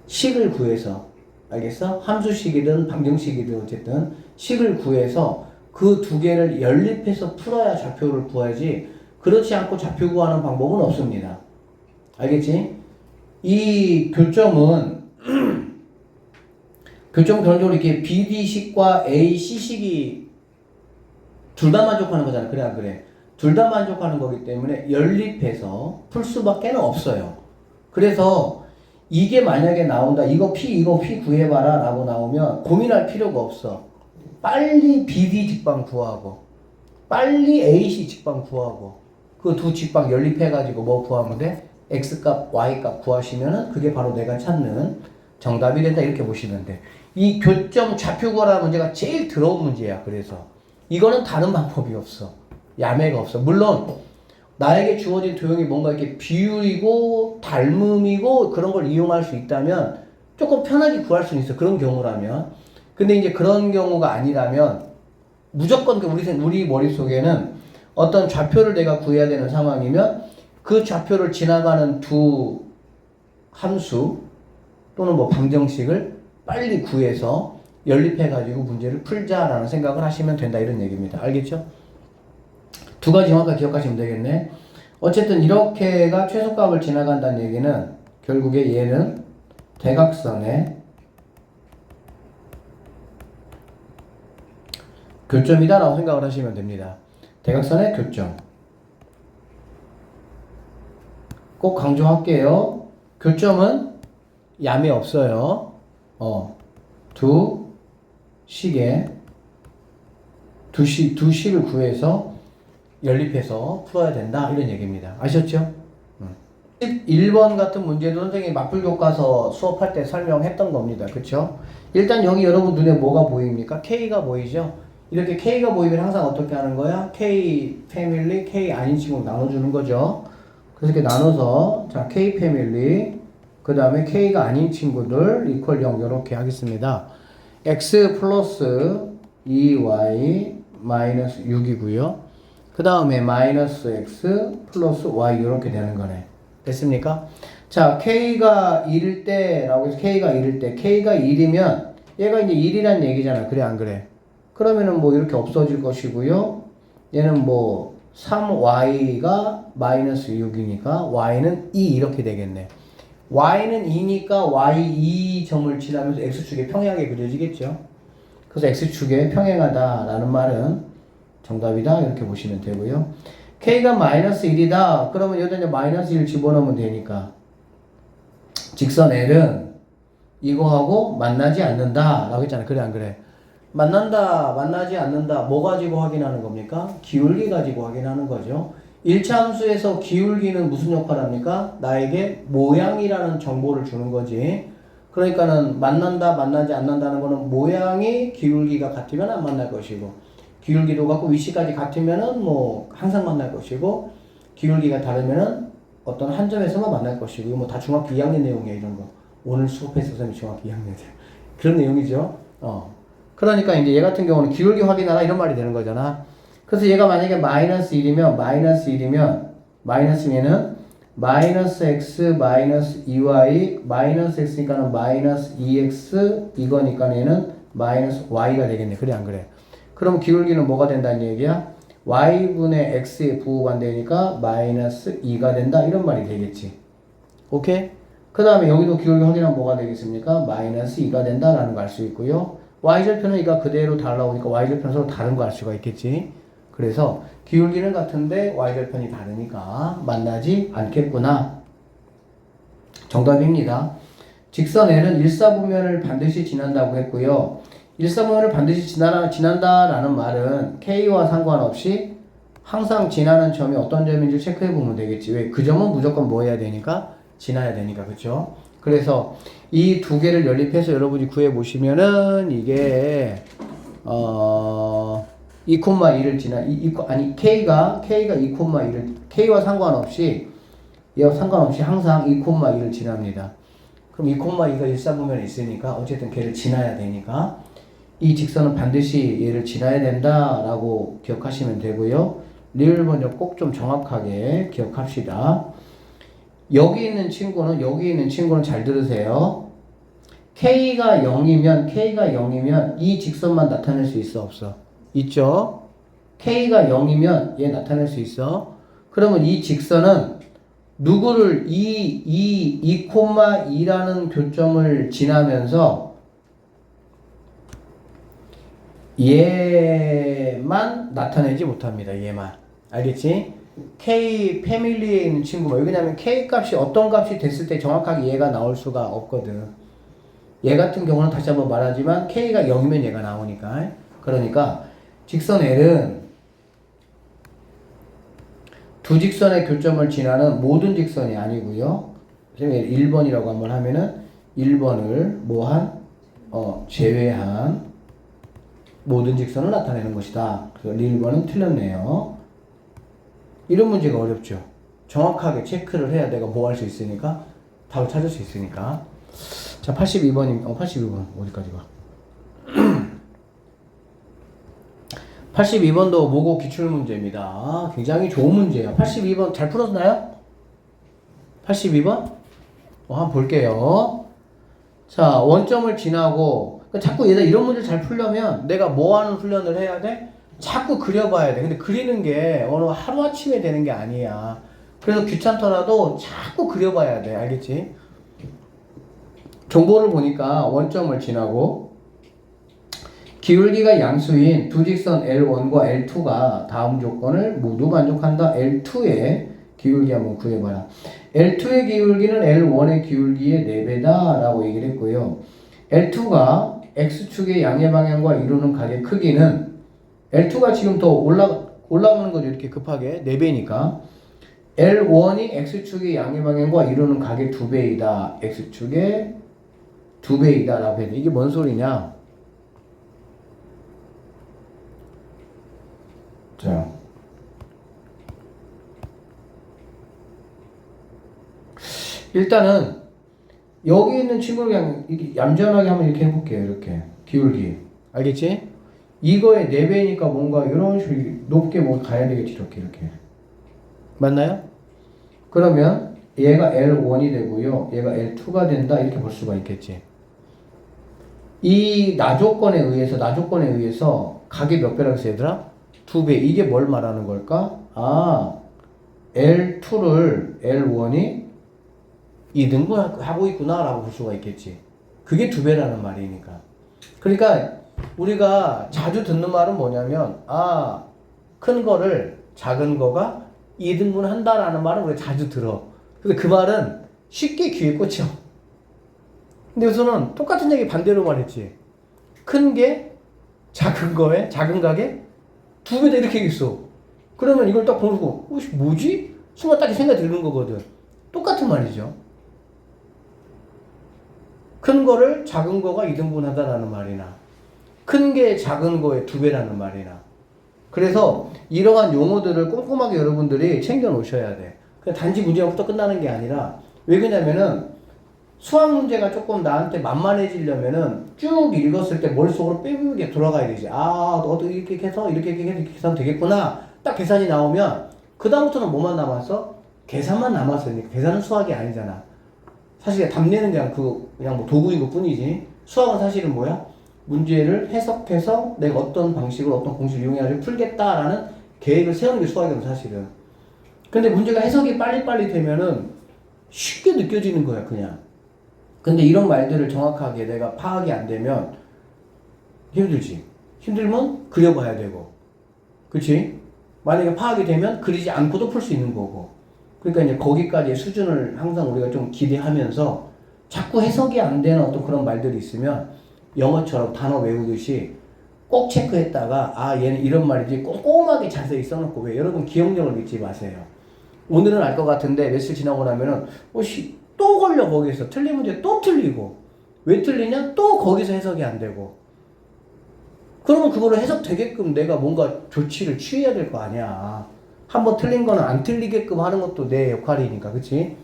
식을 구해서 알겠어? 함수식이든 방정식이든 어쨌든 식을 구해서 그 두 개를 연립해서 풀어야 좌표를 구하지 그렇지 않고 좌표 구하는 방법은 없습니다. 알겠지? 이 교점은 교점 결론적으로 이렇게 BD식과 AC식이 둘 다 만족하는 거잖아. 그래 안 그래? 둘 다 만족하는 거기 때문에 연립해서 풀 수밖에 없어요. 그래서 이게 만약에 나온다. 이거 P 구해봐라 라고 나오면 고민할 필요가 없어. 빨리 BD 직방 구하고 빨리 AC 직방 구하고 그 두 직방 연립해가지고 뭐 구하면 돼? X값, Y값 구하시면은 그게 바로 내가 찾는 정답이 된다. 이렇게 보시면 돼. 이 교점 좌표 구하라는 문제가 제일 더러운 문제야. 그래서 이거는 다른 방법이 없어. 야매가 없어. 물론 나에게 주어진 도형이 뭔가 이렇게 비율이고 닮음이고 그런 걸 이용할 수 있다면 조금 편하게 구할 수 있어. 그런 경우라면. 근데 이제 그런 경우가 아니라면 무조건 우리 머릿속에는 어떤 좌표를 내가 구해야 되는 상황이면 그 좌표를 지나가는 두 함수 또는 뭐 방정식을 빨리 구해서 연립해가지고 문제를 풀자라는 생각을 하시면 된다 이런 얘기입니다. 알겠죠? 두 가지 정확하게 기억하시면 되겠네. 어쨌든 이렇게가 최소값을 지나간다는 얘기는 결국에 얘는 대각선의 교점이다라고 생각을 하시면 됩니다. 대각선의 교점. 꼭 강조할게요. 교점은 야매 없어요. 두 식을 구해서 연립해서 풀어야 된다 이런 얘기입니다. 아셨죠? 11번 같은 문제도 선생님이 맞불교과서 수업할 때 설명했던 겁니다. 그쵸? 일단 여기 여러분 눈에 뭐가 보입니까? K가 보이죠? 이렇게 K가 보이면 항상 어떻게 하는 거야? K 패밀리, K 아닌 친구 나눠주는 거죠. 그래서 이렇게 나눠서 자 K 패밀리 그 다음에 K가 아닌 친구들 이퀄 0 이렇게 하겠습니다. X 플러스 2Y 마이너스 6이고요. 그 다음에 마이너스 X 플러스 Y 이렇게 되는 거네. 됐습니까? 자, K가 1일 때, 라고 해서 K가 1일 때, K가 1이면 얘가 이제 1이란 얘기잖아. 그래, 안 그래? 그러면은 뭐 이렇게 없어질 것이고요. 얘는 뭐 3Y가 마이너스 6이니까 Y는 2 이렇게 되겠네. Y는 2니까 Y 2점을 지나면서 X축에 평행하게 그려지겠죠. 그래서 X축에 평행하다라는 말은 정답이다. 이렇게 보시면 되고요. K가 마이너스 1이다. 그러면 여기다 이제 마이너스 1 집어넣으면 되니까. 직선 L은 이거하고 만나지 않는다. 라고 했잖아요. 그래, 안 그래? 만난다, 만나지 않는다. 뭐 가지고 확인하는 겁니까? 기울기 가지고 확인하는 거죠. 1차 함수에서 기울기는 무슨 역할을 합니까? 나에게 모양이라는 정보를 주는 거지. 그러니까는 만난다, 만나지 않는다는 거는 모양이 기울기가 같으면 안 만날 것이고, 기울기도 같고 위치까지 같으면은 뭐 항상 만날 것이고, 기울기가 다르면은 어떤 한 점에서만 만날 것이고, 뭐 다 중학교 2학년 내용이야, 이런 거. 오늘 수업했어, 선생님 중학교 2학년들. 그런 내용이죠. 그러니까 이제 얘 같은 경우는 기울기 확인하라 이런 말이 되는 거잖아. 그래서 얘가 만약에 마이너스 1이면 마이너스 얘는 마이너스 x 마이너스 2y 마이너스 x니까는 마이너스 2x 이거니까 얘는 마이너스 y가 되겠네. 그래, 안 그래? 그럼 기울기는 뭐가 된다는 얘기야? y분의 x에 부호반대니까 마이너스 2가 된다 이런 말이 되겠지. 오케이? 그 다음에 여기도 기울기 확인하면 뭐가 되겠습니까? 마이너스 2가 된다라는 걸 알 수 있고요. y절편은 이가 그대로 달라오니까 y절편 서로 다른 거 알 수가 있겠지. 그래서 기울기는 같은데 y절편이 다르니까 만나지 않겠구나. 정답입니다. 직선 L은 일사분면을 반드시 지난다고 했고요. 일사분면을 반드시 지난다라는 말은 K와 상관없이 항상 지나는 점이 어떤 점인지 체크해 보면 되겠지. 왜? 그 점은 무조건 뭐 해야 되니까? 지나야 되니까. 그쵸? 그래서 이 두 개를 연립해서 여러분이 구해 보시면은 이게 2,2를 지나 K가 2,2를 K와 상관없이 얘와 상관없이 항상 2,2를 지납니다. 그럼 2,2가 일사분면에 있으니까 어쨌든 걔를 지나야 되니까 이 직선은 반드시 얘를 지나야 된다라고 기억하시면 되고요. 리을 번역 꼭 좀 정확하게 기억합시다. 여기 있는 친구는 잘 들으세요. K가 0이면 이 직선만 나타낼 수 있어, 없어? 있죠? K가 0이면 얘 나타낼 수 있어. 그러면 이 직선은 누구를 2,2라는 교점을 지나면서 얘만 나타내지 못합니다. 얘만. 알겠지? K 패밀리에 있는 친구가 왜냐면 K 값이 어떤 값이 됐을 때 정확하게 얘가 나올 수가 없거든. 얘 같은 경우는 다시 한번 말하지만 K가 0이면 얘가 나오니까. 그러니까 직선 L은 두 직선의 교점을 지나는 모든 직선이 아니고요. 1번이라고 한번 하면은 1번을 제외한 모든 직선을 나타내는 것이다. 그래서 1번은 틀렸네요. 이런 문제가 어렵죠. 정확하게 체크를 해야 내가 뭐 할 수 있으니까 답을 찾을 수 있으니까. 자, 82번 82번 어디까지 가? 82번도 모고 기출문제입니다. 굉장히 좋은 문제예요. 82번 잘 풀었나요? 82번? 한번 볼게요. 자, 원점을 지나고, 자꾸 얘가 이런 문제 잘 풀려면 내가 뭐 하는 훈련을 해야 돼? 자꾸 그려봐야 돼. 근데 그리는 게 어느 하루아침에 되는 게 아니야. 그래서 귀찮더라도 자꾸 그려봐야 돼. 알겠지? 정보를 보니까 원점을 지나고, 기울기가 양수인 두 직선 L1과 L2가 다음 조건을 모두 만족한다. L2의 기울기 한번 구해봐라. L2의 기울기는 L1의 기울기의 4배다 라고 얘기를 했고요. L2가 X축의 양의 방향과 이루는 각의 크기는 L2가 지금 더 올라가는 거죠. 이렇게 급하게 4배니까 L1이 X축의 양의 방향과 이루는 각의 2배이다. X축의 2배이다 라고 해야 돼. 이게 뭔 소리냐? 자, 일단은 여기 있는 친구를 그냥 이렇게 얌전하게 한번 이렇게 해볼게요. 이렇게 기울기 알겠지? 이거의 4배니까 뭔가 이런 식으로 높게 뭐 가야 되겠지. 이렇게 맞나요? 그러면 얘가 L1이 되고요. 얘가 L2가 된다. 이렇게 볼 수가 있겠지. 이 나조건에 의해서 각이 몇 배라고 했어 얘들아? 2배. 이게 뭘 말하는 걸까? L2를 L1이 2등분 하고 있구나 라고 볼 수가 있겠지. 그게 2배라는 말이니까. 그러니까 우리가 자주 듣는 말은 뭐냐면 큰 거를 작은 거가 2등분 한다라는 말은 우리가 자주 들어. 근데 그 말은 쉽게 귀에 꽂혀. 근데 여기서는 똑같은 얘기 반대로 말했지. 큰 게 작은 각에 2배다 이렇게 있어. 그러면 이걸 딱 보고 뭐지? 순간 딱 생각이 드는 거거든. 똑같은 말이죠. 큰 거를 작은 거가 2등분 한다라는 말이나 큰 게 작은 거의 2배라는 말이나. 그래서 이러한 용어들을 꼼꼼하게 여러분들이 챙겨 놓으셔야 돼. 그냥 단지 문제부터 끝나는 게 아니라 왜 그러냐면은 수학 문제가 조금 나한테 만만해지려면은 쭉 읽었을 때 머릿속으로 삐삐게 돌아가야 되지. 너도 이렇게 해서 이렇게 해서 되겠구나. 딱 계산이 나오면 그다음부터는 뭐만 남았어? 계산만 남았으니까. 계산은 수학이 아니잖아. 사실 답내는 그냥 뭐 도구인 것 뿐이지. 수학은 사실은 뭐야? 문제를 해석해서 내가 어떤 방식으로 어떤 공식을 이용해가지고 풀겠다라는 계획을 세우는 게 수학이거든 사실은. 근데 문제가 해석이 빨리빨리 되면은 쉽게 느껴지는 거야 그냥. 근데 이런 말들을 정확하게 내가 파악이 안 되면 힘들지. 힘들면 그려봐야 되고. 그치? 만약에 파악이 되면 그리지 않고도 풀 수 있는 거고. 그러니까 이제 거기까지의 수준을 항상 우리가 좀 기대하면서 자꾸 해석이 안 되는 어떤 그런 말들이 있으면 영어처럼 단어 외우듯이 꼭 체크했다가 얘는 이런 말이지 꼼꼼하게 자세히 써놓고. 왜? 여러분 기억력을 믿지 마세요. 오늘은 알 것 같은데 며칠 지나고 나면은 또 걸려. 거기서 틀린 문제 또 틀리고. 왜 틀리냐? 또 거기서 해석이 안 되고. 그러면 그거를 해석되게끔 내가 뭔가 조치를 취해야 될 거 아니야. 한번 틀린 거는 안 틀리게끔 하는 것도 내 역할이니까. 그치?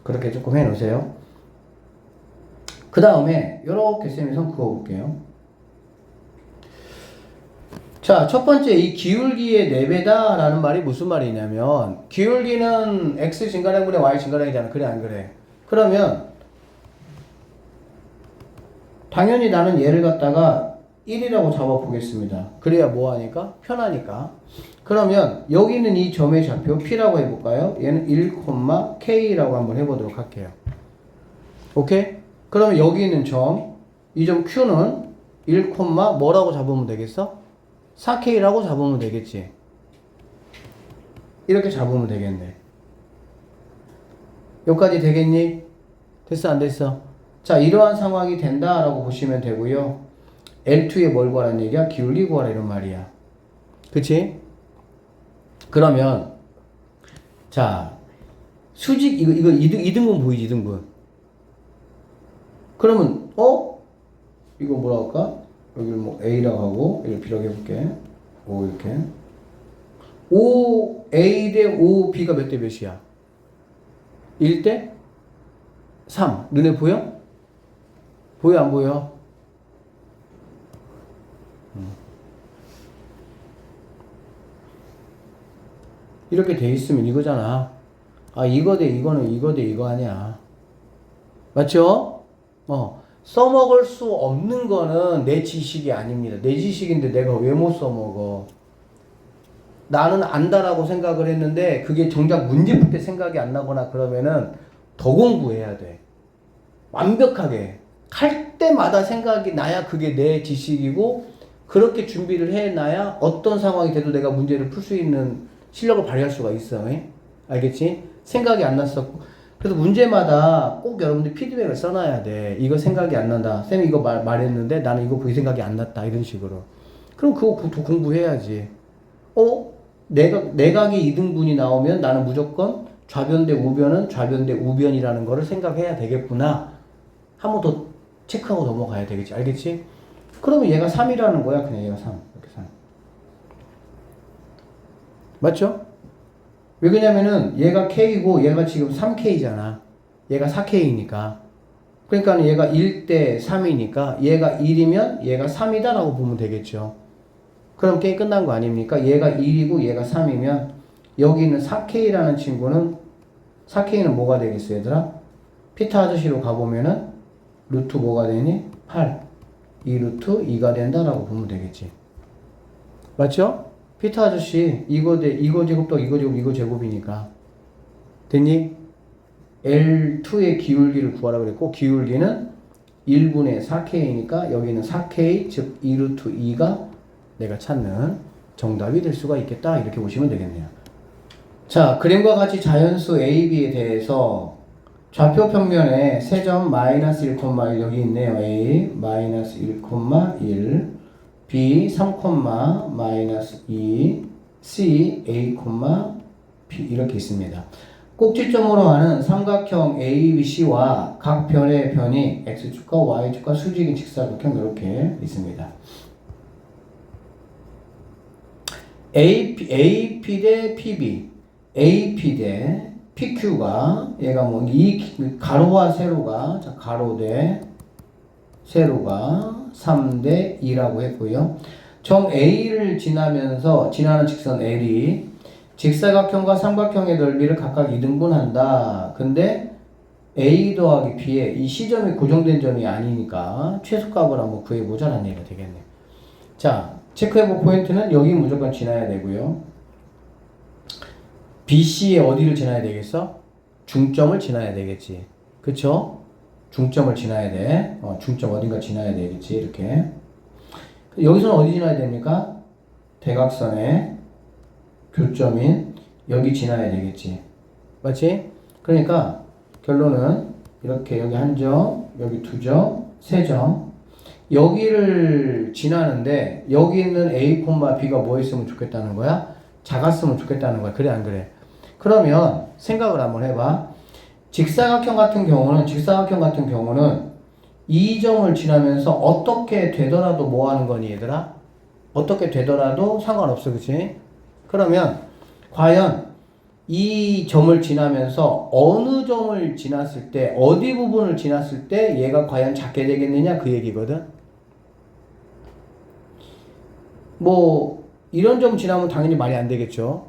그렇게 조금 해놓으세요. 그 다음에 이렇게 쌤이 선 그어볼게요. 자, 첫 번째 이 기울기의 4배다 라는 말이 무슨 말이냐면 기울기는 x 증가량분의 y 증가량이잖아. 그래 안 그래? 그러면 당연히 나는 얘를 갖다가 1이라고 잡아보겠습니다. 그래야 뭐하니까? 편하니까. 그러면 여기 있는 이 점의 좌표 P라고 해볼까요? 얘는 1,K라고 한번 해보도록 할게요. 오케이? 그러면 여기 있는 점, 이 점 Q는 1, 뭐라고 잡으면 되겠어? 4K라고 잡으면 되겠지. 이렇게 잡으면 되겠네. 여기까지 되겠니? 됐어 안 됐어? 자, 이러한 상황이 된다라고 보시면 되고요. L2에 뭘 구하라는 얘기야? 기울기 구하라 이런 말이야. 그치? 그러면 자, 수직 이거 2등분 보이지? 2등분. 그러면 이거 뭐라 할까? 여기를 뭐 A라고 하고 이걸 B라고 해볼게. O 이렇게 5A 대 5B가 몇 대 몇이야? 1대 3. 눈에 보여? 보여 안 보여? 이렇게 돼 있으면 이거잖아. 아, 이거 대 이거는 이거 대 이거 아니야. 맞죠? 써먹을 수 없는 거는 내 지식이 아닙니다. 내 지식인데 내가 왜 못 써먹어? 나는 안다라고 생각을 했는데 그게 정작 문제 풀 때 생각이 안 나거나 그러면은 더 공부해야 돼. 완벽하게. 할 때마다 생각이 나야 그게 내 지식이고 그렇게 준비를 해놔야 어떤 상황이 돼도 내가 문제를 풀 수 있는 실력을 발휘할 수가 있어. 알겠지? 생각이 안 났어. 그래서 문제마다 꼭 여러분들 피드백을 써놔야 돼. 이거 생각이 안 난다. 쌤이 이거 말했는데 나는 이거 그게 생각이 안 났다. 이런 식으로. 그럼 그거 더 공부해야지. 내각이 2등분이 나오면 나는 무조건 좌변 대 우변은 좌변 대 우변이라는 거를 생각해야 되겠구나. 한 번 더 체크하고 넘어가야 되겠지. 알겠지? 그러면 얘가 3이라는 거야. 그냥 얘가 3. 이렇게 3. 맞죠? 왜 그러냐면은 얘가 K고 얘가 지금 3K잖아. 얘가 4K니까. 그러니까 얘가 1대 3이니까 얘가 1이면 얘가 3이다라고 보면 되겠죠. 그럼 게임 끝난 거 아닙니까? 얘가 1이고 얘가 3이면 여기 있는 4K라는 친구는 4K는 뭐가 되겠어 얘들아? 피타 아저씨로 가보면은 루트 뭐가 되니? 8. 2 루트 2가 된다라고 보면 되겠지. 맞죠? 피타 아저씨 이거 제곱 더 이거 제곱 이거 제곱이니까 됐니? L2의 기울기를 구하라 그랬고 기울기는 1분의 4K니까 여기는 4K 즉 2 루트 2가 내가 찾는 정답이 될 수가 있겠다. 이렇게 보시면 되겠네요. 자, 그림과 같이 자연수 A, B에 대해서 좌표 평면에 세점 마이너스 1,1 여기 있네요. A 마이너스 1,1 B 3, 마이너스 2 C A, B 이렇게 있습니다. 꼭지점으로 하는 삼각형 ABC와 각 변의 변이 X축과 Y축과 수직인 직사각형 이렇게 있습니다. AP 대 PB, AP 대 PQ가 얘가 뭐 이 가로와 세로가 자 가로 대 세로가 3대 2라고 했고요. 점 A를 지나면서 지나는 직선 L이 직사각형과 삼각형의 넓이를 각각 2등분한다. 근데 A 더하기 B에 이 시점이 고정된 점이 아니니까 최소값을 한번 구해보자라는 얘기가 되겠네요. 자, 체크해볼 포인트는 여기 무조건 지나야 되고요. BC에 어디를 지나야 되겠어? 중점을 지나야 되겠지. 그쵸? 중점을 지나야 돼. 중점 어딘가 지나야 되겠지. 이렇게. 여기서는 어디 지나야 됩니까? 대각선의 교점인 여기 지나야 되겠지. 맞지? 그러니까 결론은 이렇게 여기 한 점, 여기 두 점, 세 점. 여기를 지나는데 여기 있는 A, B가 뭐 있으면 좋겠다는 거야? 작았으면 좋겠다는 거야. 그래 안 그래? 그러면 생각을 한번 해봐. 직사각형 같은 경우는 이 점을 지나면서 어떻게 되더라도 뭐 하는 거니 얘들아? 어떻게 되더라도 상관없어. 그치? 그러면 과연 이 점을 지나면서 어느 점을 지났을 때 어디 부분을 지났을 때 얘가 과연 작게 되겠느냐 그 얘기거든. 뭐 이런 점 지나면 당연히 말이 안 되겠죠.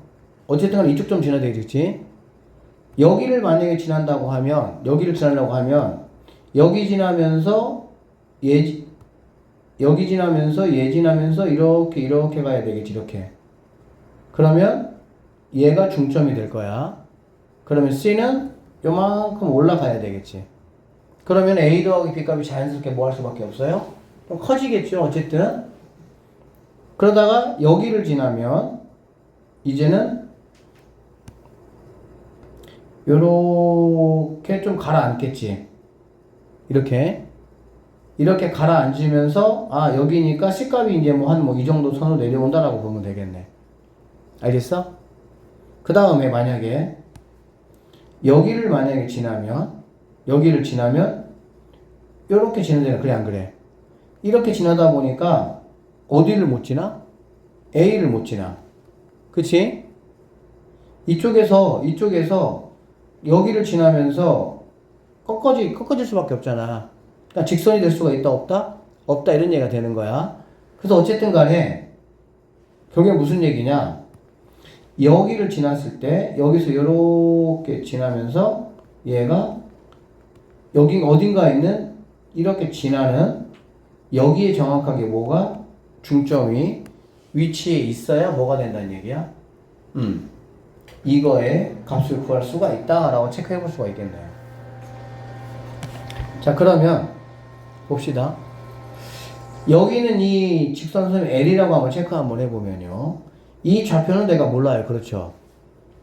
어쨌든 간에 이쪽 점 지나야 되겠지. 여기를 만약에 지난다고 하면 여기를 지나려고 하면 여기 지나면서 여기 지나면서 얘 지나면서 이렇게 가야 되겠지. 이렇게. 그러면 얘가 중점이 될 거야. 그러면 C는 요만큼 올라가야 되겠지. 그러면 A 더하기 B 값이 자연스럽게 뭐 할 수밖에 없어요? 좀 커지겠죠. 어쨌든. 그러다가 여기를 지나면 이제는 요렇게 좀 가라앉겠지. 이렇게 가라앉으면서 여기니까 C값이 이제 뭐 한 이 정도 선으로 내려온다라고 보면 되겠네. 알겠어? 그 다음에 만약에 여기를 만약에 지나면 요렇게 지나잖아. 그래 안 그래? 이렇게 지나다 보니까 어디를 못 지나? A를 못 지나. 그치? 이쪽에서 여기를 지나면서 꺾어질 수밖에 없잖아. 그러니까 직선이 될 수가 있다 없다? 없다 이런 얘기가 되는 거야. 그래서 어쨌든 간에 결국에 무슨 얘기냐? 여기를 지났을 때 여기서 이렇게 지나면서 얘가 여기 어딘가에 있는 이렇게 지나는 여기에 정확하게 뭐가 중점이 위치에 있어야 뭐가 된다는 얘기야? 이거의 값을 구할 수가 있다라고 체크해 볼 수가 있겠네요. 자, 그러면 봅시다. 여기는 이 직선선 L이라고 한번 체크 한번 해보면요. 이 좌표는 내가 몰라요. 그렇죠?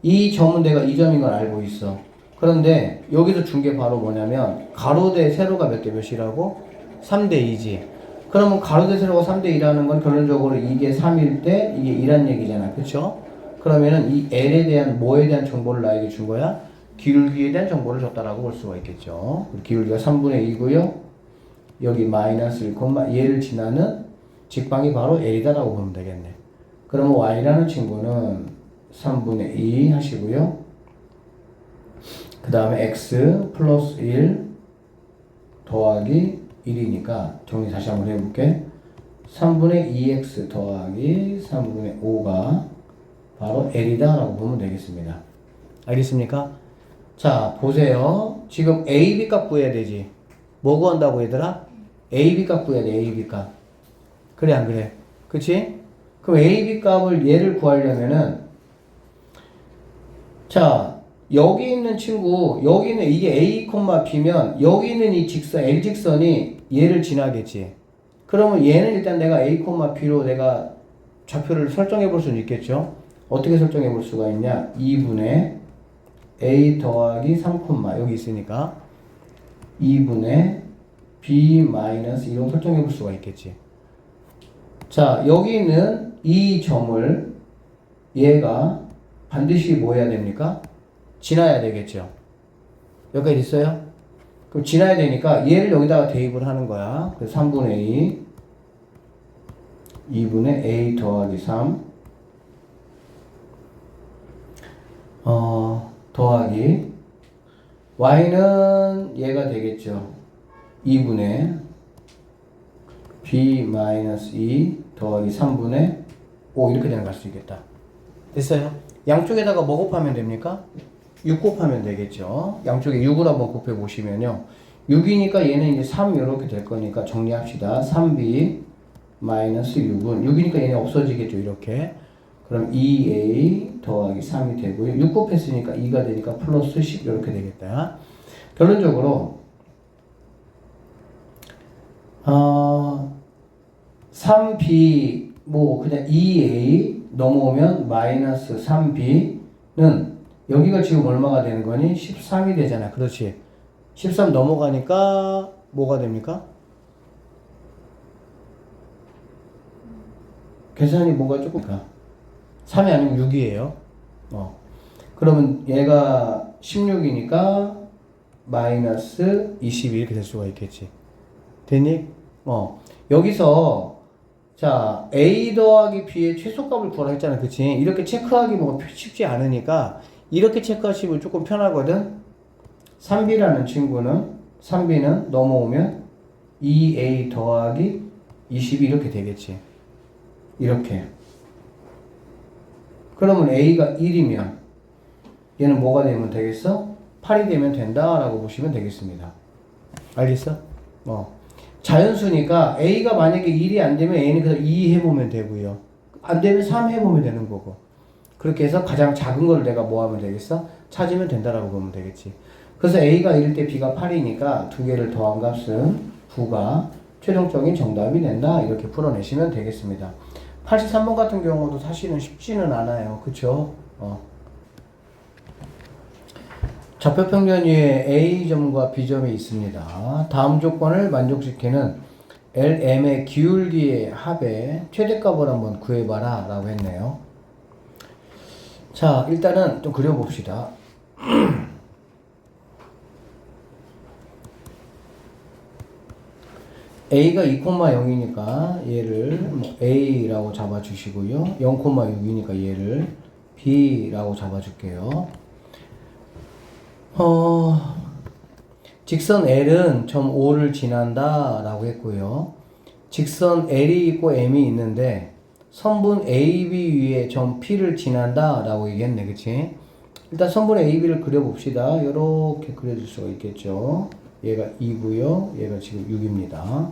이 점은 내가 이 점인 걸 알고 있어. 그런데 여기서 준 게 바로 뭐냐면 가로 대 세로가 몇 대 몇이라고? 3대 2지. 그러면 가로 대 세로가 3대 2라는 건 결론적으로 이게 3일 때 이게 2란 얘기잖아. 그쵸? 그러면은 이 L에 대한 뭐에 대한 정보를 나에게 준 거야? 기울기에 대한 정보를 줬다라고 볼 수가 있겠죠. 기울기가 3분의 2고요. 여기 마이너스 1, 얘를 지나는 직방이 바로 L이다라고 보면 되겠네. 그러면 Y라는 친구는 3분의 2 하시고요. 그 다음에 X 플러스 1 더하기 1이니까 정리 다시 한번 해볼게. 3분의 2X 더하기 3분의 5가 바로 L이다 라고 보면 되겠습니다. 알겠습니까? 자, 보세요. 지금 AB 값 구해야 되지. 뭐 구한다고 얘들아? AB 값 구해야 돼. AB 값. 그래 안 그래? 그치? 그럼 AB 값을 얘를 구하려면은 자, 여기 있는 친구, 여기는 이게 A, B면 여기 있는 이 직선, L직선이 얘를 지나겠지. 그러면 얘는 일단 내가 A, B로 내가 좌표를 설정해 볼 수는 있겠죠. 어떻게 설정해 볼 수가 있냐? 2분의 A 더하기 3, 여기 있으니까 2분의 B 마이너스 2로 설정해 볼 수가 있겠지. 자, 여기 있는 이 점을 얘가 반드시 뭐 해야 됩니까? 지나야 되겠죠. 여기까지 있어요? 그럼 지나야 되니까 얘를 여기다가 대입을 하는 거야. 그래서 3분의 2, 2분의 A 더하기 3 더하기 Y는 얘가 되겠죠. 2분의 B 마이너스 2 더하기 3분의 5 이렇게 되는 걸 수 있겠다. 됐어요? 양쪽에다가 뭐 곱하면 됩니까? 6 곱하면 되겠죠. 양쪽에 6을 한번 곱해 보시면요. 6이니까 얘는 이제 3 이렇게 될 거니까 정리합시다. 3B 마이너스 6은 6이니까 얘는 없어지겠죠. 이렇게. 그럼 2A 더하기 3이 되고요. 6 곱했으니까 2가 되니까 플러스 10 이렇게 되겠다. 결론적으로 3B 뭐 그냥 2A 넘어오면 마이너스 3B는 여기가 지금 얼마가 되는 거니? 13이 되잖아. 그렇지. 13 넘어가니까 뭐가 됩니까? 계산이 뭐가 조금 3이 아니면 6이에요. 그러면 얘가 16이니까 마이너스 22 이렇게 될 수가 있겠지. 됐니? 여기서 자 A 더하기 B의 최소값을 구하라 했잖아. 그치? 이렇게 체크하기 뭐가 쉽지 않으니까 이렇게 체크하시면 조금 편하거든. 3B라는 친구는 3B는 넘어오면 2A 더하기 22 이렇게 되겠지. 이렇게. 그러면 A가 1이면 얘는 뭐가 되면 되겠어? 8이 되면 된다라고 보시면 되겠습니다. 알겠어? 자연수니까 A가 만약에 1이 안 되면 A는 그래서 2 해보면 되고요. 안 되면 3 해보면 되는 거고. 그렇게 해서 가장 작은 걸 내가 뭐 하면 되겠어? 찾으면 된다라고 보면 되겠지. 그래서 A가 1일 때 B가 8이니까 두 개를 더한 값은 9가 최종적인 정답이 된다. 이렇게 풀어내시면 되겠습니다. 83번 같은 경우도 사실은 쉽지는 않아요. 그쵸? 좌표평면 위에 A점과 B점이 있습니다. 다음 조건을 만족시키는 LM의 기울기의 합의 최대값을 한번 구해봐라 라고 했네요. 자, 일단은 좀 그려봅시다. A가 2,0이니까 얘를 A라고 잡아주시고요. 0,6이니까 얘를 B라고 잡아줄게요. 직선 L은 점 O를 지난다 라고 했고요. 직선 L이 있고 M이 있는데 선분 AB 위에 점 P를 지난다 라고 얘기했네. 그치? 일단 선분의 AB를 그려봅시다. 이렇게 그려줄 수가 있겠죠. 얘가 2고요. 얘가 지금 6입니다.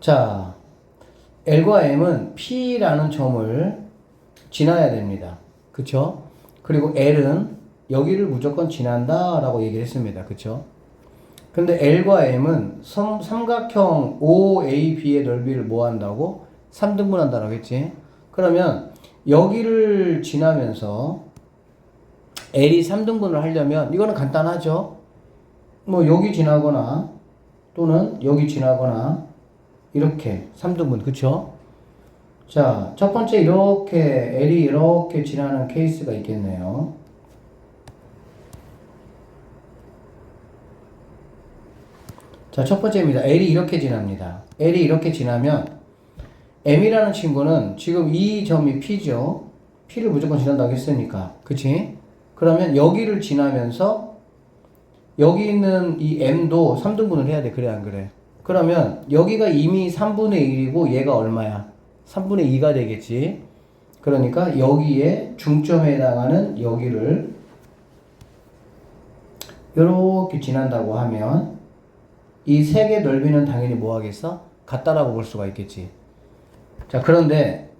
자, L과 M은 P라는 점을 지나야 됩니다. 그쵸? 그리고 L은 여기를 무조건 지난다 라고 얘기를 했습니다. 그쵸? 근데 L과 M은 삼각형 OAB의 넓이를 뭐 한다고? 3등분 한다라고 했지? 그러면 여기를 지나면서 L이 3등분을 하려면 이거는 간단하죠? 뭐 여기 지나거나 또는 여기 지나거나 이렇게 3등분. 그쵸? 자, 첫 번째 이렇게 L이 이렇게 지나는 케이스가 있겠네요. 자, 첫 번째입니다. L이 이렇게 지납니다. L이 이렇게 지나면 M이라는 친구는 지금 이 점이 P죠. P를 무조건 지난다고 했으니까. 그치? 그러면 여기를 지나면서 여기 있는 이 M도 3등분을 해야 돼. 그래 안 그래? 그러면 여기가 이미 3분의 1이고 얘가 얼마야? 3분의 2가 되겠지. 그러니까 여기에 중점에 해당하는 여기를 이렇게 지난다고 하면 이 세 개 넓이는 당연히 뭐 하겠어? 같다라고 볼 수가 있겠지. 자, 그런데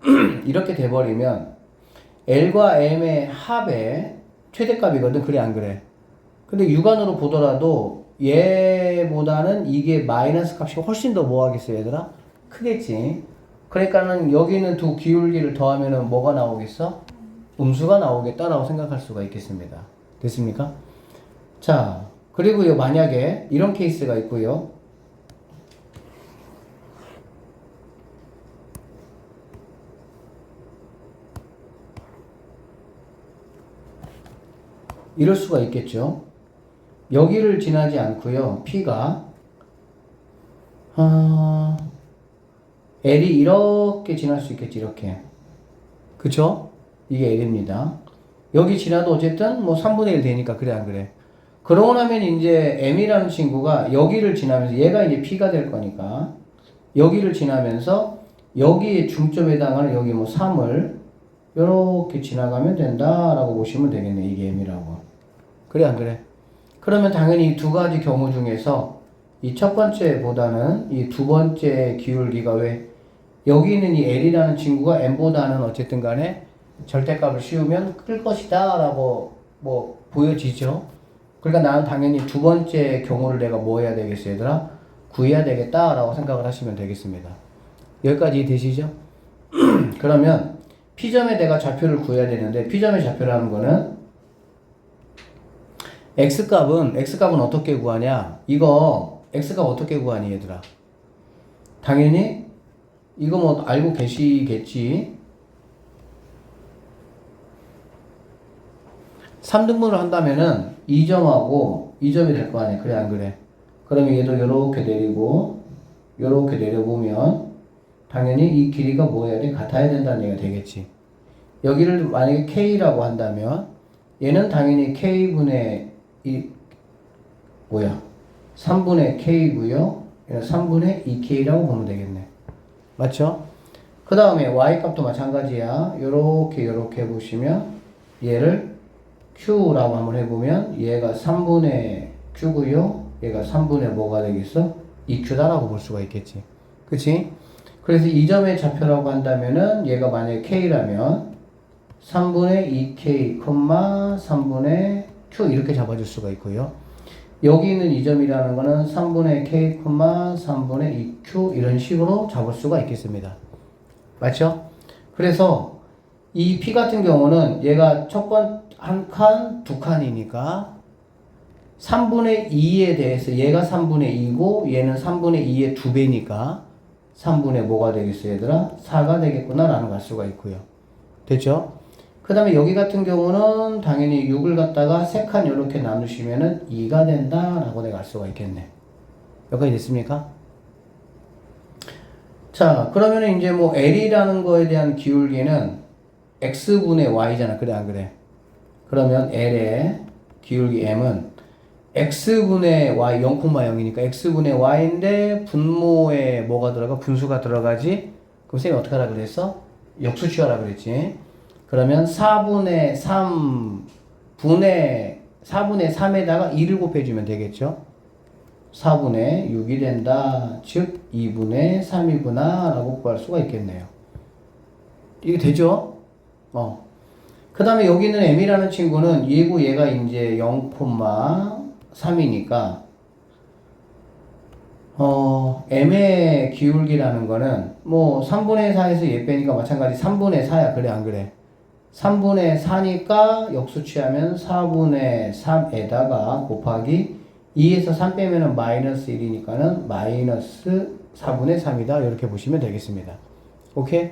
이렇게 돼버리면 L과 M의 합의 최대값이거든. 그래 안 그래? 근데 육안으로 보더라도 얘보다는 이게 마이너스 값이 훨씬 더 뭐 하겠어 얘들아? 크겠지. 그러니까는 여기는 두 기울기를 더하면은 뭐가 나오겠어? 음수가 나오겠다라고 생각할 수가 있겠습니다. 됐습니까? 자, 그리고요, 만약에 이런 케이스가 있고요. 이럴 수가 있겠죠. 여기를 지나지 않고요. P가 L이 이렇게 지날 수 있겠지. 이렇게. 그쵸? 이게 L입니다. 여기 지나도 어쨌든 뭐 3분의 1 되니까. 그래 안 그래? 그러고 나면 이제 M이라는 친구가 여기를 지나면서 얘가 이제 P가 될 거니까 여기를 지나면서 여기에 중점에 해당하는 여기 뭐 3을 이렇게 지나가면 된다라고 보시면 되겠네. 이게 M이라고. 그래 안 그래? 그러면 당연히 이 두 가지 경우 중에서 이 첫 번째보다는 이 두 번째 기울기가 왜 여기 있는 이 L이라는 친구가 M보다는 어쨌든 간에 절대값을 씌우면 클 것이다 라고 뭐 보여지죠. 그러니까 나는 당연히 두 번째 경우를 내가 뭐 해야 되겠어 얘들아? 구해야 되겠다 라고 생각을 하시면 되겠습니다. 여기까지 되시죠? 그러면 P점에 내가 좌표를 구해야 되는데 P점의 좌표라는 거는 X값은 어떻게 구하냐? 이거 X값 어떻게 구하니 얘들아? 당연히 이거 뭐 알고 계시겠지. 3등분을 한다면은 2점하고 2점이 될 거 아니야. 그래 안 그래? 그러면 얘도 요렇게 내리고 요렇게 내려보면 당연히 이 길이가 뭐 해야 돼? 같아야 된다는 얘기가 되겠지. 여기를 만약에 K라고 한다면 얘는 당연히 K분의 3분의 K고요. 얘는 3분의 2K라고 보면 되겠네. 맞죠? 그 다음에 Y값도 마찬가지야. 요렇게 해보시면 얘를 Q라고 한번 해보면 얘가 3분의 Q고요. 얘가 3분의 뭐가 되겠어? 2Q다라고 볼 수가 있겠지. 그치? 그래서 이 점의 좌표라고 한다면은 얘가 만약에 K라면 3분의 2K, 3분의 Q 이렇게 잡아줄 수가 있고요. 여기 있는 이 점이라는 거는 3분의 K, 3분의 2Q 이런 식으로 잡을 수가 있겠습니다. 맞죠? 그래서 이 P 같은 경우는 얘가 한 칸, 두 칸이니까 3분의 2에 대해서 얘가 3분의 2고 얘는 3분의 2의 2배니까 3분의 뭐가 되겠어요 얘들아? 4가 되겠구나 라는 걸 알 수가 있고요. 됐죠? 그 다음에 여기 같은 경우는 당연히 6을 갖다가 3칸 이렇게 나누시면은 2가 된다 라고 내가 알 수가 있겠네. 여기까지 됐습니까? 자, 그러면 이제 뭐 L이라는 거에 대한 기울기는 X분의 Y잖아. 그래 안 그래? 그러면 L의 기울기 M은 x분의 y 0,0이니까 x분의 y인데 분모에 뭐가 들어가? 분수가 들어가지? 그럼 쌤이 어떻게 하라 그랬어? 역수 취하라 그랬지. 그러면 4분의 3에다가 2를 곱해주면 되겠죠. 4분의 6이 된다. 즉 2분의 3이구나 라고 구할 수가 있겠네요. 이게 되죠? 그 다음에 여기 있는 m이라는 친구는 얘고 얘가 이제 0,3이니까 m의 기울기라는 거는 뭐 3분의 4에서 얘 빼니까 마찬가지 3분의 4야. 그래 안 그래? 3분의 4니까 역수 취하면 4분의 3에다가 곱하기 2에서 3 빼면은 마이너스 1이니까는 마이너스 4분의 3이다. 이렇게 보시면 되겠습니다. 오케이?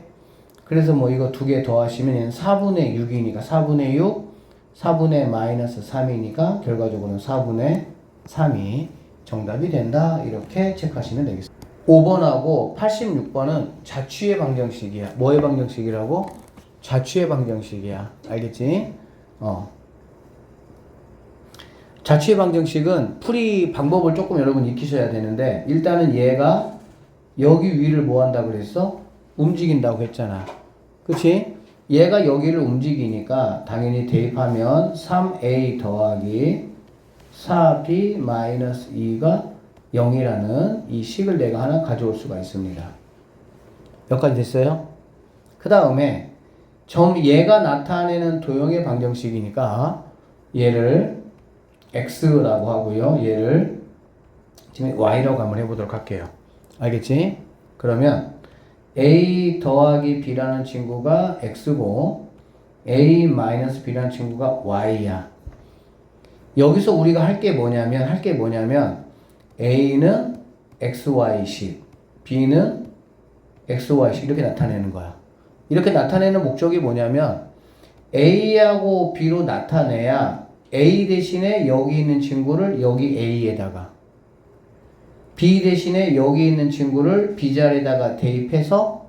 그래서 뭐 이거 두 개 더하시면 얘는 4분의 6이니까 4분의 6, 4분의 마이너스 3이니까 결과적으로는 4분의 3이 정답이 된다. 이렇게 체크하시면 되겠습니다. 5번하고 86번은 자취의 방정식이야. 뭐의 방정식이라고? 자취의 방정식이야. 알겠지? 자취의 방정식은 풀이 방법을 조금 여러분 익히셔야 되는데 일단은 얘가 여기 위를 뭐 한다 그랬어? 움직인다고 했잖아. 그치? 얘가 여기를 움직이니까 당연히 대입하면 3a 더하기 4b 마이너스 2가 0이라는 이 식을 내가 하나 가져올 수가 있습니다. 여기까지 됐어요? 그 다음에 얘가 나타내는 도형의 방정식이니까 얘를 x라고 하고요. 얘를 지금 y라고 한번 해보도록 할게요. 알겠지? 그러면 a 더하기 b라는 친구가 x고 a 마이너스 b라는 친구가 y야. 여기서 우리가 할 게 뭐냐면 a는 xy식, b는 xy식 이렇게 나타내는 거야. 이렇게 나타내는 목적이 뭐냐면 a하고 b로 나타내야 a 대신에 여기 있는 친구를 여기 a에다가 b 대신에 여기 있는 친구를 b 자리에다가 대입해서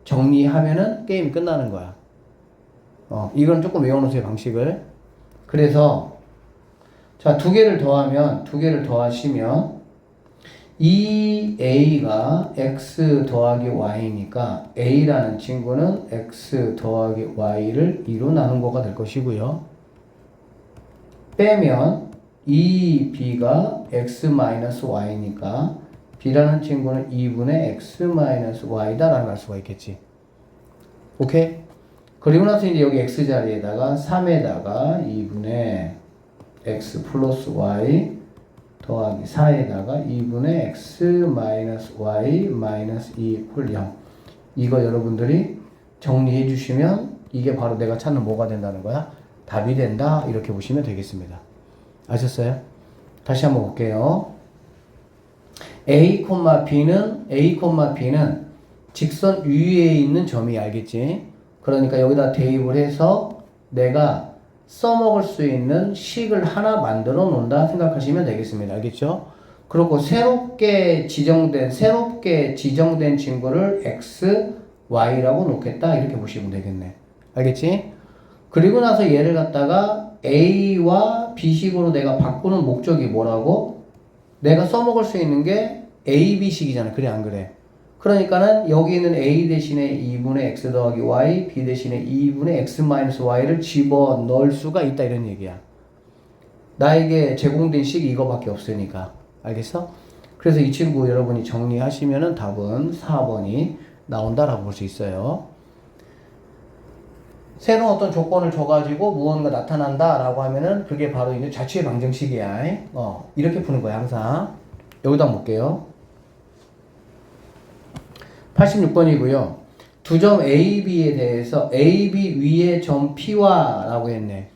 정리하면은 게임이 끝나는 거야. 이건 조금 외워놓으세요, 방식을. 그래서 자, 두 개를 더하시면 이 a가 x 더하기 y니까 a라는 친구는 x 더하기 y를 2로 나눈 거가 될 것이고요. 빼면 이 b가 x 마이너스 y니까 b라는 친구는 2분의 x 마이너스 y다 라고 할 수가 있겠지. 오케이? 그리고 나서 이제 여기 x 자리에다가 3에다가 2분의 x 플러스 y 더하기 4에다가 2분의 x 마이너스 y 마이너스 2 이퀄 0. 이거 여러분들이 정리해 주시면 이게 바로 내가 찾는 뭐가 된다는 거야? 답이 된다. 이렇게 보시면 되겠습니다. 아셨어요? 다시 한번 볼게요. B는 직선 위에 있는 점이 알겠지? 그러니까 여기다 대입을 해서 내가 써먹을 수 있는 식을 하나 만들어 놓는다 생각하시면 되겠습니다. 알겠죠? 그리고 새롭게 지정된 친구를 x, y라고 놓겠다. 이렇게 보시면 되겠네. 알겠지? 그리고 나서 얘를 갖다가 a와 b식으로 내가 바꾸는 목적이 뭐라고? 내가 써먹을 수 있는 게 a, b식이잖아. 그래 안 그래? 그러니까는 여기 있는 a 대신에 2분의 x 더하기 y, b 대신에 2분의 x 마이너스 y를 집어넣을 수가 있다 이런 얘기야. 나에게 제공된 식이 이거밖에 없으니까. 알겠어? 그래서 이 친구 여러분이 정리하시면은 답은 4번이 나온다라고 볼 수 있어요. 새로운 어떤 조건을 줘가지고 무언가 나타난다라고 하면은 그게 바로 이제 자취의 방정식이야. 이렇게 푸는 거야 항상. 여기다 한번 볼게요. 86번이고요. 두 점 A, B에 대해서 A, B 위에 점 P와 라고 했네.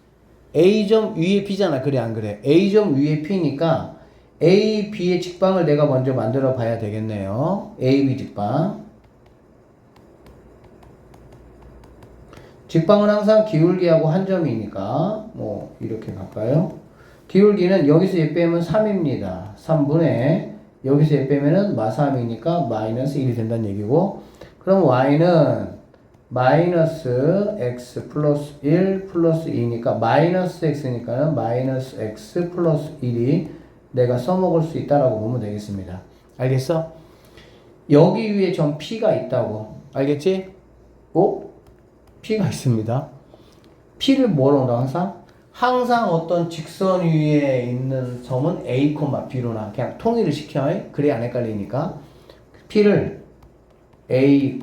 A점 위에 P잖아. 그래 안 그래? A점 위에 P니까 A, B의 직방을 내가 먼저 만들어 봐야 되겠네요. A, B 직방. 직방은 항상 기울기하고 한 점이니까 뭐 이렇게 갈까요? 기울기는 여기서 얘 빼면 3입니다. 3분의 여기서 얘 빼면은 마3이니까 마이너스 1이 된다는 얘기고, 그럼 y는 마이너스 x 플러스 1 플러스 2니까 마이너스 x니까는 마이너스 x 플러스 1이 내가 써먹을 수 있다라고 보면 되겠습니다. 알겠어? 여기 위에 점 P가 있다고. 알겠지? 오? P가 있습니다. P를 뭐로 넣어 항상? 항상 어떤 직선 위에 있는 점은 A, B로 나. 그냥 통일을 시켜. 그래야 안 헷갈리니까. P를 A,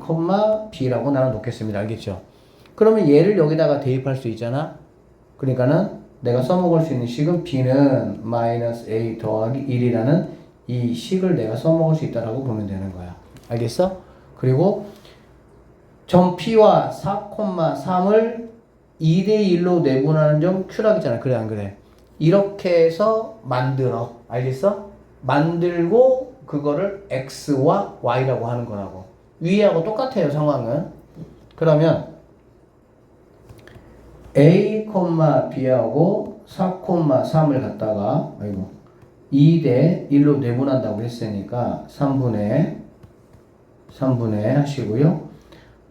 B라고 나눠 놓겠습니다. 알겠죠? 그러면 얘를 여기다가 대입할 수 있잖아. 그러니까는 내가 써먹을 수 있는 식은 B는 마이너스 A 더하기 1이라는 이 식을 내가 써먹을 수 있다라고 보면 되는 거야. 알겠어? 그리고 점 P와 4,3을 2대1로 내분하는 점 Q라고 했잖아. 그래 안 그래? 이렇게 해서 만들어. 알겠어? 만들고 그거를 X와 Y라고 하는 거라고. 위하고 똑같아요 상황은. 그러면 A, B하고 4,3을 갖다가 2대 1로 내분한다고 했으니까 3분의 하시고요.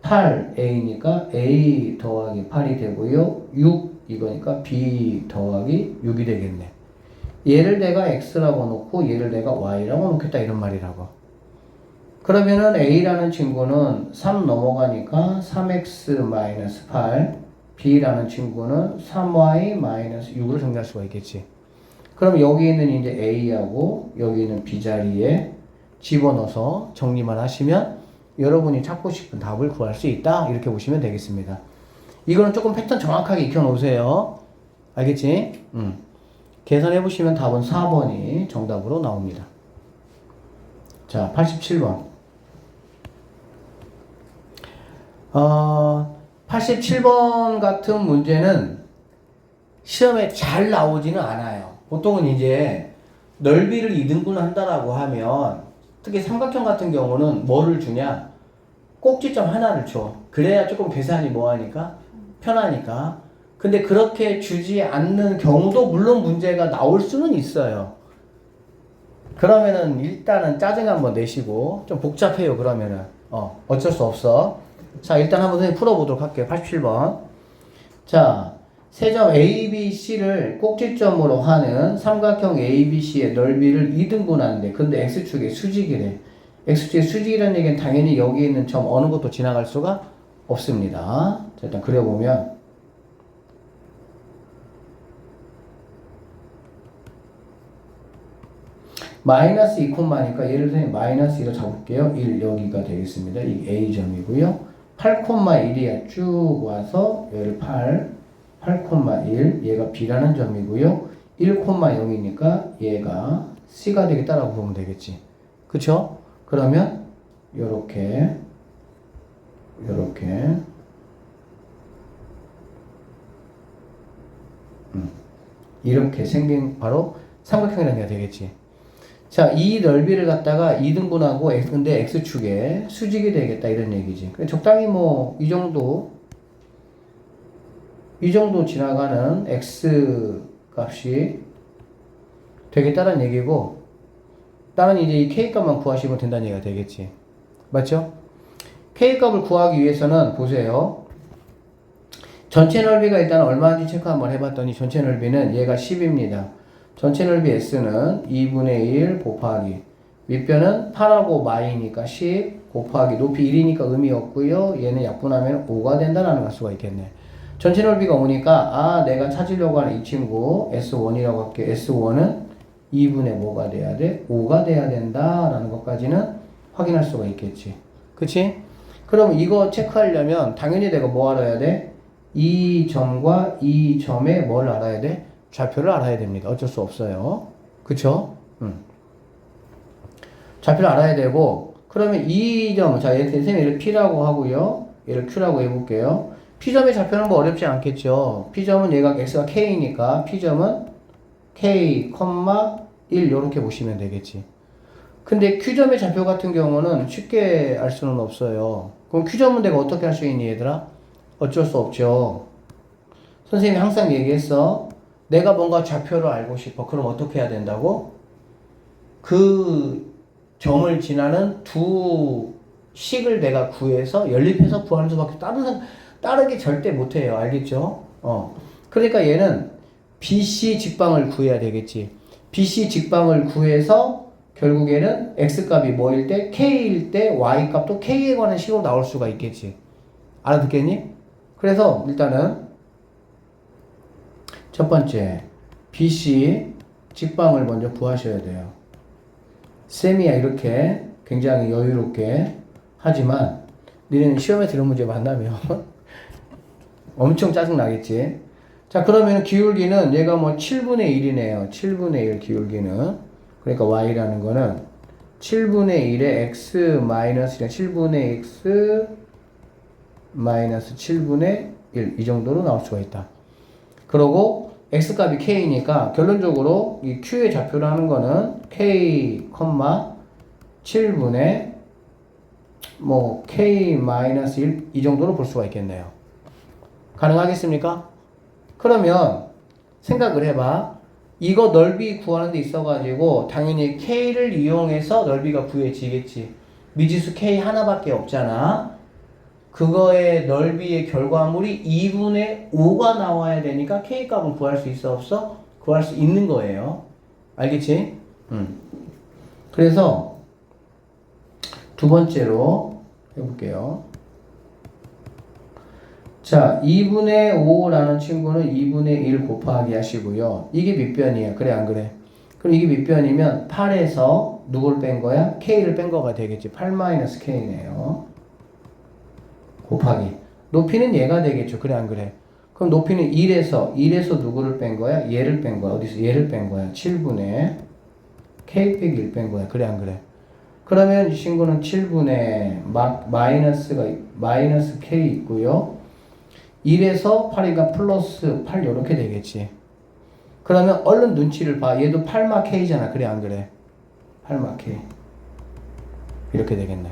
8A니까 A 더하기 8이 되고요. 6 이거니까 B 더하기 6이 되겠네. 얘를 내가 X라고 놓고 얘를 내가 Y라고 놓겠다 이런 말이라고. 그러면은 A라는 친구는 3 넘어가니까 3X-8 B라는 친구는 3Y-6으로 정리할 수가 있겠지. 그럼 여기 있는 이제 A하고 여기 있는 B 자리에 집어넣어서 정리만 하시면 여러분이 찾고 싶은 답을 구할 수 있다. 이렇게 보시면 되겠습니다. 이거는 조금 패턴 정확하게 익혀 놓으세요. 알겠지? 계산해 보시면 답은 4번이 정답으로 나옵니다. 자, 87번. 87번 같은 문제는 시험에 잘 나오지는 않아요. 보통은 이제 넓이를 2등분 한다라고 하면 특히 삼각형 같은 경우는 뭐를 주냐? 꼭지점 하나를 줘. 그래야 조금 계산이 뭐하니까? 편하니까. 근데 그렇게 주지 않는 경우도 물론 문제가 나올 수는 있어요. 그러면은 일단은 짜증 한번 내시고 좀 복잡해요. 그러면은 어쩔 수 없어. 자, 일단 한번 선생님 풀어보도록 할게요. 87번. 자, 세점 ABC를 꼭지점으로 하는 삼각형 ABC의 넓이를 2등분하는데 근데 X축의 수직이래. X축의 수직이라는 얘기는 당연히 여기 있는 점 어느 것도 지나갈 수가 없습니다. 자, 일단 그려보면 마이너스 2콤마니까 예를 들면 마이너스 1을 잡을게요. 1 여기가 되겠습니다. 이 A점이고요. 8,1이야 쭉 와서 얘를 8,1 얘가 B라는 점이고요. 1,0이니까 얘가 C가 되겠다라고 보면 되겠지. 그쵸? 그러면 요렇게 이렇게 생긴 바로 삼각형이라는 게 되겠지. 자, 이 넓이를 갖다가 2등분하고 근데 X축에 수직이 되겠다 이런 얘기지. 적당히 뭐 이 정도 지나가는 X 값이 되겠다는 얘기고 다른 이제 이 K 값만 구하시면 된다는 얘기가 되겠지. 맞죠? K 값을 구하기 위해서는 보세요. 전체 넓이가 일단 얼마인지 체크 한번 해봤더니 전체 넓이는 얘가 10입니다. 전체 넓이 S는 2분의 1 곱하기 윗변은 8하고 마이니까 10 곱하기 높이 1이니까 의미 없고요. 얘는 약분하면 5가 된다라는 걸 수가 있겠네. 전체 넓이가 5니까 내가 찾으려고 하는 이 친구 S1이라고 할게요. S1은 2분의 뭐가 돼야 돼? 5가 돼야 된다라는 것까지는 확인할 수가 있겠지. 그치? 그럼 이거 체크하려면 당연히 내가 뭐 알아야 돼? 이 점과 이 점의 뭘 알아야 돼? 좌표를 알아야 됩니다. 어쩔 수 없어요. 그쵸? 좌표를 알아야 되고, 그러면 이 점, 자, 선생님이 얘를 P라고 하고요. 얘를 Q라고 해볼게요. P점의 좌표는 뭐 어렵지 않겠죠. P점은 얘가 X가 K니까, P점은 K, 1, 요렇게 보시면 되겠지. 근데 Q점의 좌표 같은 경우는 쉽게 알 수는 없어요. 그럼 Q점은 내가 어떻게 할 수 있니, 얘들아? 어쩔 수 없죠. 선생님이 항상 얘기했어. 내가 뭔가 좌표를 알고 싶어. 그럼 어떻게 해야 된다고? 그 점을 지나는 두 식을 내가 구해서 연립해서 구하는 수밖에 다르게 절대 못해요. 알겠죠? 그러니까 얘는 BC 직방을 구해야 되겠지. BC 직방을 구해서 결국에는 X값이 뭐일 때? K일 때 Y값도 K에 관한 식으로 나올 수가 있겠지. 알아듣겠니? 그래서 일단은 첫 번째 BC 직방을 먼저 구하셔야 돼요. 쌤이야 이렇게 굉장히 여유롭게 하지만 너희는 시험에 들은 문제 만나면 엄청 짜증 나겠지. 자, 그러면 기울기는 얘가 뭐 7분의 1이네요. 7분의 1 기울기는. 그러니까 y라는 거는 7분의 1에 x 마이너스 7분의 x 마이너스 7분의 1 이 정도로 나올 수가 있다. 그러고 x값이 k니까 결론적으로 이 q의 좌표라는 거는 k, 7분의 뭐 k 마이너스 1 이 정도로 볼 수가 있겠네요. 가능하겠습니까? 그러면 생각을 해봐. 이거 넓이 구하는 데 있어가지고 당연히 k를 이용해서 넓이가 구해지겠지. 미지수 k 하나밖에 없잖아. 그거의 넓이의 결과물이 2분의 5가 나와야 되니까 k 값은 구할 수 있어 없어? 구할 수 있는 거예요. 알겠지? 그래서 두 번째로 해볼게요. 자, 2분의 5라는 친구는 2분의 1 곱하기 하시고요. 이게 밑변이에요. 그래, 안 그래? 그럼 이게 밑변이면 8에서 누굴 뺀 거야? K를 뺀 거가 되겠지. 8-K네요. 곱하기. 높이는 얘가 되겠죠. 그래, 안 그래? 그럼 높이는 1에서 누구를 뺀 거야? 얘를 뺀 거야. 어디서? 얘를 뺀 거야. 7분의 K 빼기 1 뺀 거야. 그래, 안 그래? 그러면 이 친구는 7분의 마이너스 K 있고요. 1에서 8이니까 플러스 8 이렇게 되겠지. 그러면 얼른 눈치를 봐. 얘도 8마 K잖아. 그래, 안 그래? 8마 K. 이렇게 되겠네.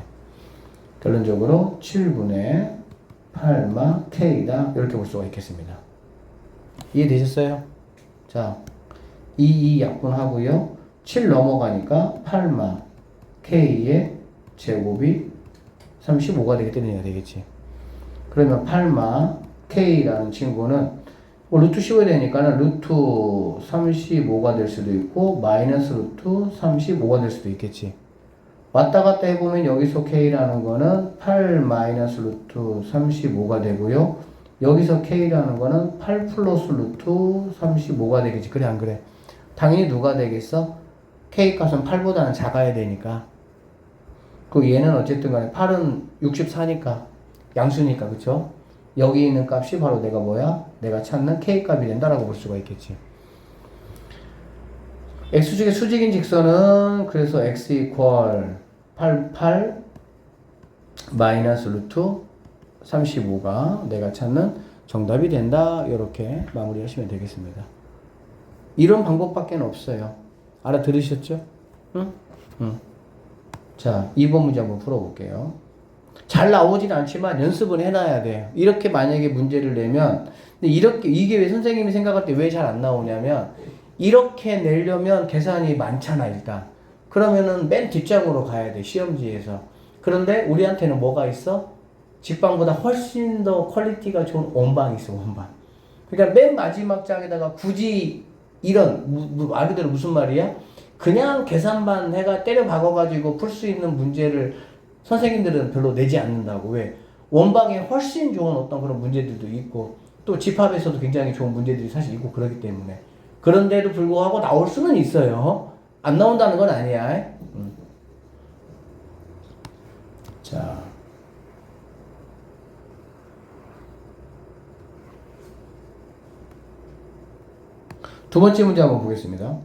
결론적으로 7분의 8마 K다. 이렇게 볼 수가 있겠습니다. 이해되셨어요? 자, 2 약분하고요. 7 넘어가니까 8마 K의 제곱이 35가 되겠다는 되겠지. 그러면 8마 K라는 친구는 뭐 루트 씌워야 되니까는 루트 35가 될 수도 있고 마이너스 루트 35가 될 수도 있겠지. 왔다 갔다 해보면 여기서 K라는 거는 8 마이너스 루트 35가 되고요. 여기서 K라는 거는 8 플러스 루트 35가 되겠지. 그래, 안 그래? 당연히 누가 되겠어? K 값은 8보다는 작아야 되니까. 그 얘는 어쨌든 간에 8은 64니까 양수니까, 그쵸? 여기 있는 값이 바로 내가 뭐야? 내가 찾는 K 값이 된다라고 볼 수가 있겠지. X축의 수직인 직선은 그래서 X 이퀄 8 마이너스 루트 35가 내가 찾는 정답이 된다. 이렇게 마무리하시면 되겠습니다. 이런 방법밖에 없어요. 알아들으셨죠? 응? 자, 2번 문제 한번 풀어볼게요. 잘 나오진 않지만 연습은 해놔야 돼요. 이렇게 만약에 문제를 내면, 근데 이게 왜 선생님이 생각할 때 왜 잘 안 나오냐면, 이렇게 내려면 계산이 많잖아, 일단. 그러면은 맨 뒷장으로 가야 돼, 시험지에서. 그런데 우리한테는 뭐가 있어? 직방보다 훨씬 더 퀄리티가 좋은 원방이 있어, 원방. 그러니까 맨 마지막 장에다가 굳이 말 그대로 무슨 말이야? 그냥 계산만 때려 박아가지고 풀 수 있는 문제를 선생님들은 별로 내지 않는다고. 왜? 원방에 훨씬 좋은 어떤 그런 문제들도 있고, 또 집합에서도 굉장히 좋은 문제들이 사실 있고 그러기 때문에. 그런데도 불구하고 나올 수는 있어요. 안 나온다는 건 아니야. 자. 두 번째 문제 한번 보겠습니다.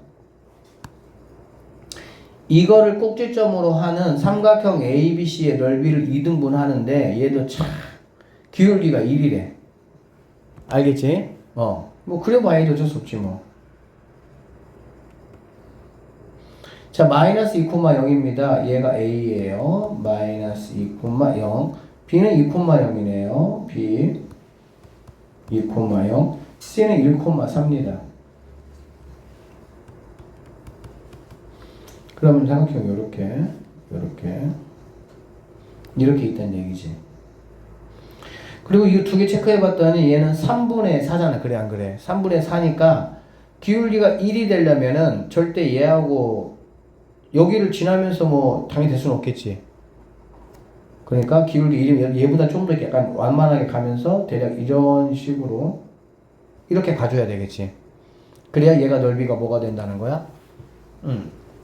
이거를 꼭지점으로 하는 삼각형 ABC의 넓이를 2등분 하는데 얘도 참 기울기가 1이래. 알겠지? 뭐 그려봐야지 어쩔 수 없지 뭐. 자, 마이너스 2,0입니다. 얘가 A예요. 마이너스 2,0. B는 2,0이네요. B 2,0. C는 1,3입니다. 그러면 삼각형이 이렇게 있다는 얘기지. 그리고 이 두 개 체크해 봤더니 얘는 3분의 4잖아. 그래, 안 그래? 3분의 4니까 기울기가 1이 되려면은 절대 얘하고 여기를 지나면서 뭐 당연히 될 수는 없겠지. 그러니까 기울기 1이면 얘보다 좀 더 약간 완만하게 가면서 대략 이런 식으로 이렇게 가줘야 되겠지. 그래야 얘가 넓이가 뭐가 된다는 거야?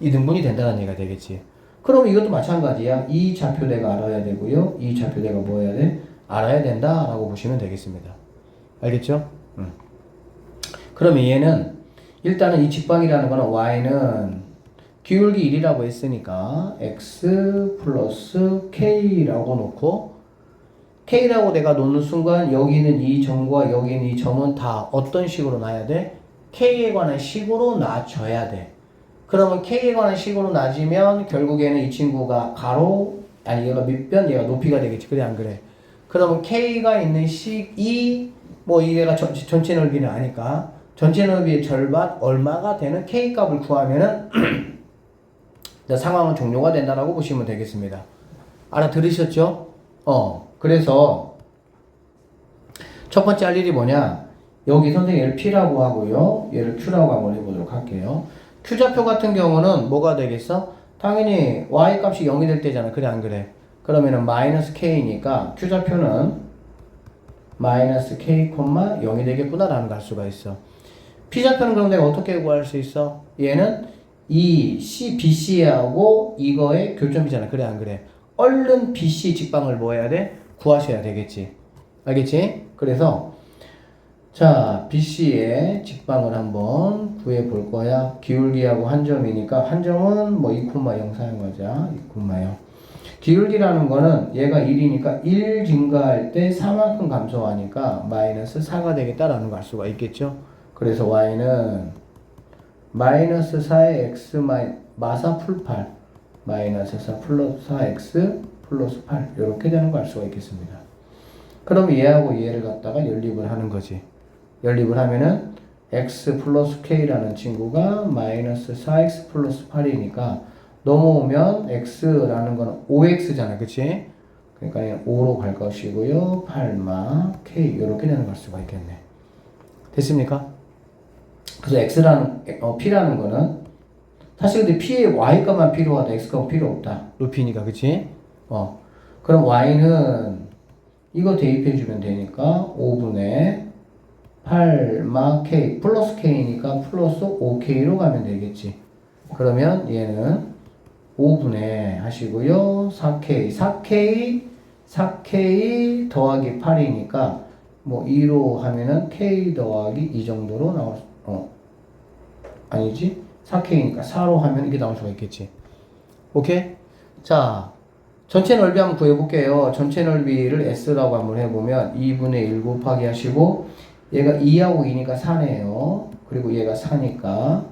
2등분이 된다는 얘기가 되겠지. 그럼 이것도 마찬가지야. 이 좌표대가 알아야 되고요. 이 좌표대가 뭐 해야 돼? 알아야 된다라고 보시면 되겠습니다. 알겠죠? 그러면 얘는 일단은 이 직방이라는 거는 y는 기울기 1이라고 했으니까 x 플러스 k라고 놓고 k라고 내가 놓는 순간 여기는 이 점과 여기는 이 점은 다 어떤 식으로 놔야 돼? k에 관한 식으로 놔줘야 돼. 그러면 k에 관한 식으로 놔지면 결국에는 이 친구가 가로 아니 얘가 밑변 얘가 높이가 되겠지. 그래 안 그래? 그러면 k가 있는 식이 뭐 얘가 전체 넓이는 아니까 전체 넓이의 절반 얼마가 되는 k 값을 구하면은 상황은 종료가 된다라고 보시면 되겠습니다. 알아들으셨죠? 그래서 첫 번째 할 일이 뭐냐? 여기 선생님 얘를 P라고 하고요. 얘를 Q라고 한번 해보도록 할게요. Q좌표 같은 경우는 뭐가 되겠어? 당연히 Y 값이 0이 될 때잖아. 그래 안 그래? 그러면은 마이너스 K니까 Q좌표는 마이너스 K, 0이 되겠구나 라는 걸 알 수가 있어. P좌표는 그럼 내가 어떻게 구할 수 있어? 얘는 이 C, BC하고 이거의 교점이잖아. 그래 안 그래? 얼른 BC 직방을 뭐 해야 돼? 구하셔야 되겠지. 알겠지? 그래서 자 BC의 직방을 한번 구해 볼 거야. 기울기하고 한 점이니까 한 점은 뭐 2,0 사용하자. 2,0. 기울기라는 거는 얘가 1이니까 1 증가할 때 4만큼 감소하니까 마이너스 4가 되겠다라는 걸 알 수가 있겠죠. 그래서 y는 마이너스 4의 x 마사 풀 8 마이너스 4 플러스 4x 플러스 8 이렇게 되는 걸 알 수가 있겠습니다. 그럼 얘하고 얘를 갖다가 연립을 하는 거지. 연립을 하면은 x 플러스 k라는 친구가 마이너스 4x 플러스 8이니까 넘어오면 x라는 거는 5x잖아. 그치? 그러니까 5로 갈 것이고요. 8마 k 이렇게 되는 걸 알 수가 있겠네. 됐습니까? 그래서 x라는 p라는 거는 사실 근데 p의 y값만 필요하다. x값은 필요 없다. 루피니까 그치? 그럼 y는 이거 대입해 주면 되니까 5분의 8마 k 플러스 k니까 플러스 5k로 가면 되겠지. 그러면 얘는 5분의 하시고요. 4k 더하기 8이니까 뭐 2로 하면은 k 더하기 2 정도로 나올 아니지? 4k니까 4로 하면 이게 나올 수가 있겠지. 오케이? 자, 전체 넓이 한번 구해볼게요. 전체 넓이를 S라고 한번 해보면 2분의 1 곱하기 하시고 얘가 2하고 2니까 4네요. 그리고 얘가 4니까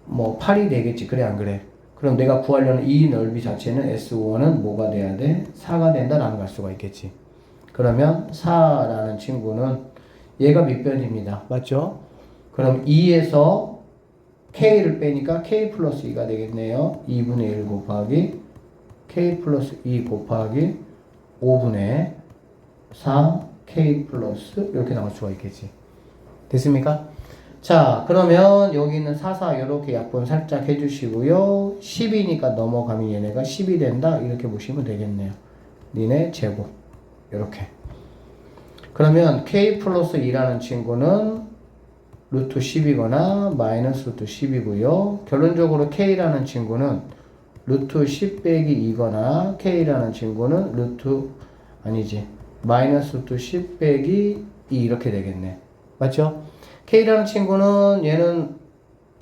뭐 8이 되겠지. 그래 안 그래? 그럼 내가 구하려는 이 넓이 자체는 S5는 뭐가 돼야 돼? 4가 된다라는 걸 알 수가 있겠지. 그러면 4라는 친구는 얘가 밑변입니다. 맞죠? 그럼 2에서 K를 빼니까 K 플러스 2가 되겠네요. 2분의 1 곱하기 K 플러스 2 곱하기 5분의 4 K 플러스 이렇게 나올 수가 있겠지. 됐습니까? 자, 그러면 여기는 4, 4 이렇게 약분 살짝 해주시고요. 10이니까 넘어가면 얘네가 10이 된다. 이렇게 보시면 되겠네요. 니네 제곱. 이렇게. 그러면 K 플러스 2라는 친구는 루트 10이거나 마이너스 루트 10이고요. 결론적으로 K라는 친구는 루트 10 빼기 2거나 K라는 친구는 마이너스 루트 10 빼기 2 이렇게 되겠네. 맞죠? K라는 친구는 얘는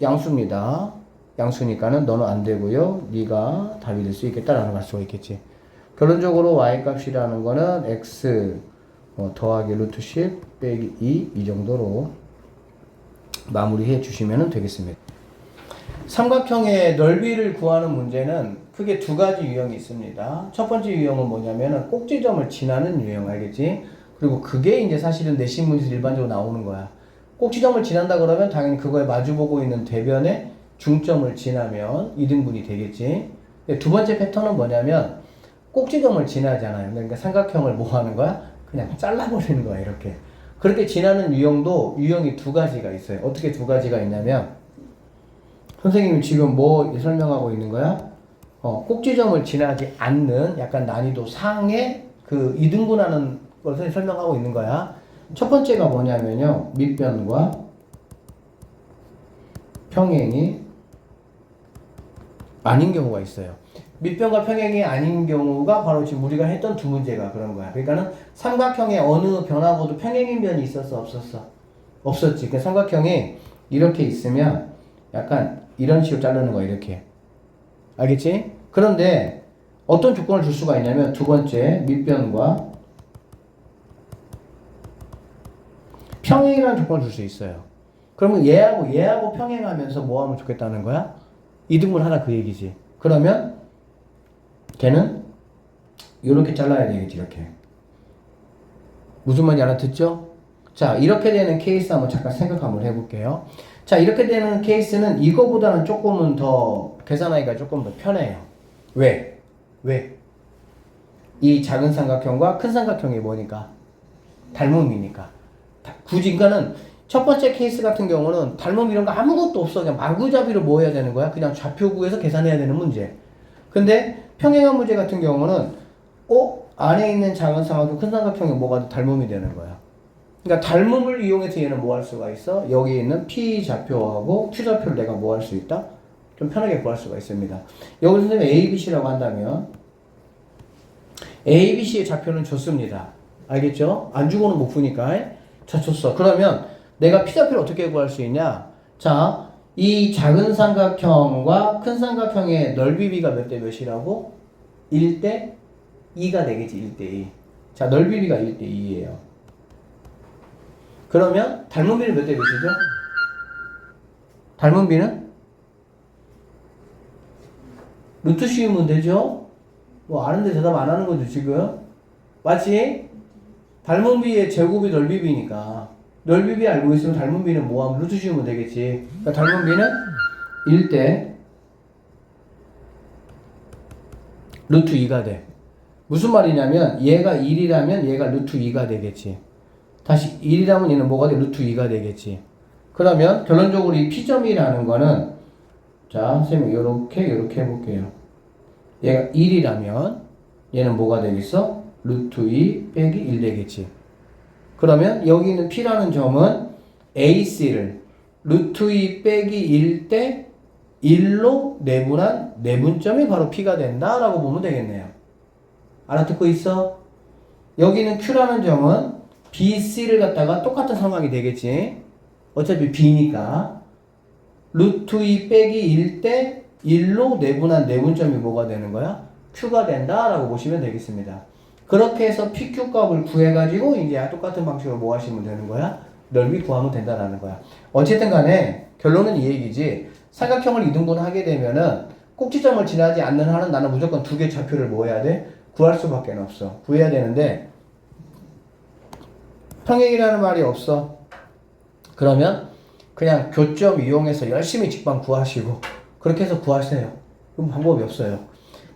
양수입니다. 양수니까는 너는 안 되고요. 네가 답이 될 수 있겠다라는 걸 알 수가 있겠지. 결론적으로 Y값이라는 거는 X 더하기 루트 10 빼기 2 이 정도로 마무리해 주시면 되겠습니다. 삼각형의 넓이를 구하는 문제는 크게 두 가지 유형이 있습니다. 첫 번째 유형은 뭐냐면은 꼭지점을 지나는 유형 알겠지? 그리고 그게 이제 사실은 내신 문제에서 일반적으로 나오는 거야. 꼭지점을 지난다 그러면 당연히 그거에 마주보고 있는 대변의 중점을 지나면 2등분이 되겠지. 두 번째 패턴은 뭐냐면 꼭지점을 지나잖아요. 그러니까 삼각형을 뭐 하는 거야? 그냥 잘라버리는 거야 이렇게. 그렇게 지나는 유형이 두 가지가 있어요. 어떻게 두 가지가 있냐면, 선생님이 지금 뭐 설명하고 있는 거야? 꼭지점을 지나지 않는 약간 난이도 상의 그 이등분하는 것을 설명하고 있는 거야. 첫 번째가 뭐냐면요. 밑변과 평행이 아닌 경우가 있어요. 밑변과 평행이 아닌 경우가 바로 지금 우리가 했던 두 문제가 그런 거야. 그러니까는 삼각형의 어느 변하고도 평행인 변이 있었어, 없었어? 없었지. 그 삼각형이 이렇게 있으면 약간 이런 식으로 자르는 거야, 이렇게. 알겠지? 그런데 어떤 조건을 줄 수가 있냐면 두 번째 밑변과 평행이라는 조건을 줄 수 있어요. 그러면 얘하고 평행하면서 뭐 하면 좋겠다는 거야? 이등분 하나 그 얘기지. 그러면 걔는 이렇게 잘라야 되겠지, 이렇게. 무슨 말인지 알아듣죠? 자, 이렇게 되는 케이스 한번 잠깐 생각 한번 해볼게요. 자, 이렇게 되는 케이스는 이거보다는 조금은 더 계산하기가 조금 더 편해요. 왜? 이 작은 삼각형과 큰 삼각형이 뭐니까? 닮음이니까. 굳이, 그러니까는 첫 번째 케이스 같은 경우는 닮음 이런 거 아무것도 없어. 그냥 마구잡이로 뭐 해야 되는 거야? 그냥 좌표 구해서 계산해야 되는 문제. 근데 평행한 문제 같은 경우는 안에 있는 작은 삼각형, 큰 삼각형이 뭐가 닮음이 되는 거야. 그러니까 닮음을 이용해서 얘는 뭐 할 수가 있어? 여기 있는 P 좌표하고 Q 좌표를 내가 뭐 할 수 있다? 좀 편하게 구할 수가 있습니다. 여기서 선생님 A, B, C라고 한다면 A, B, C의 좌표는 줬습니다. 알겠죠? 안 주고는 못 푸니까. 자, 줬어. 그러면 내가 P 좌표를 어떻게 구할 수 있냐? 자, 이 작은 삼각형과 큰 삼각형의 넓이 비가 몇 대 몇이라고? 1대 2가 되겠지, 1대 2. 자, 넓이 비가 1대 2예요. 그러면 닮은 비는 몇 대 몇이죠? 닮은 비는? 루트 씌우면 되죠? 뭐 아는데 대답 안 하는 거죠, 지금? 맞지? 닮은 비의 제곱이 넓이 비니까 넓이 비 알고 있으면 닮은 비는 뭐 하면 루트 씌우면 되겠지. 그러니까 닮은 비는 1대 루트 2가 돼. 무슨 말이냐면 얘가 1이라면 얘가 루트 2가 되겠지. 다시 1이라면 얘는 뭐가 돼? 루트 2가 되겠지. 그러면 결론적으로 이 P점이라는 거는, 자, 선생님 요렇게 해볼게요. 얘가 1이라면 얘는 뭐가 되겠어? 루트 2 빼기 1 되겠지. 그러면 여기 있는 P라는 점은 AC를 루트 2 빼기 1 대 1로 내분한 내분점이 바로 P가 된다라고 보면 되겠네요. 알아듣고 있어? 여기는 Q라는 점은 BC를 갖다가 똑같은 상황이 되겠지. 어차피 B니까 루트 2 빼기 1 대 1로 내분한 내분점이 뭐가 되는 거야? Q가 된다라고 보시면 되겠습니다. 그렇게 해서 PQ 값을 구해가지고 이제 똑같은 방식으로 뭐 하시면 되는 거야? 넓이 구하면 된다라는 거야. 어쨌든 간에 결론은 이 얘기지. 삼각형을 이등분하게 되면은 꼭지점을 지나지 않는 한은 나는 무조건 두 개 좌표를 뭐 해야 돼? 구할 수밖에 없어. 구해야 되는데 평행이라는 말이 없어. 그러면 그냥 교점 이용해서 열심히 직방 구하시고 그렇게 해서 구하세요. 그럼 방법이 없어요.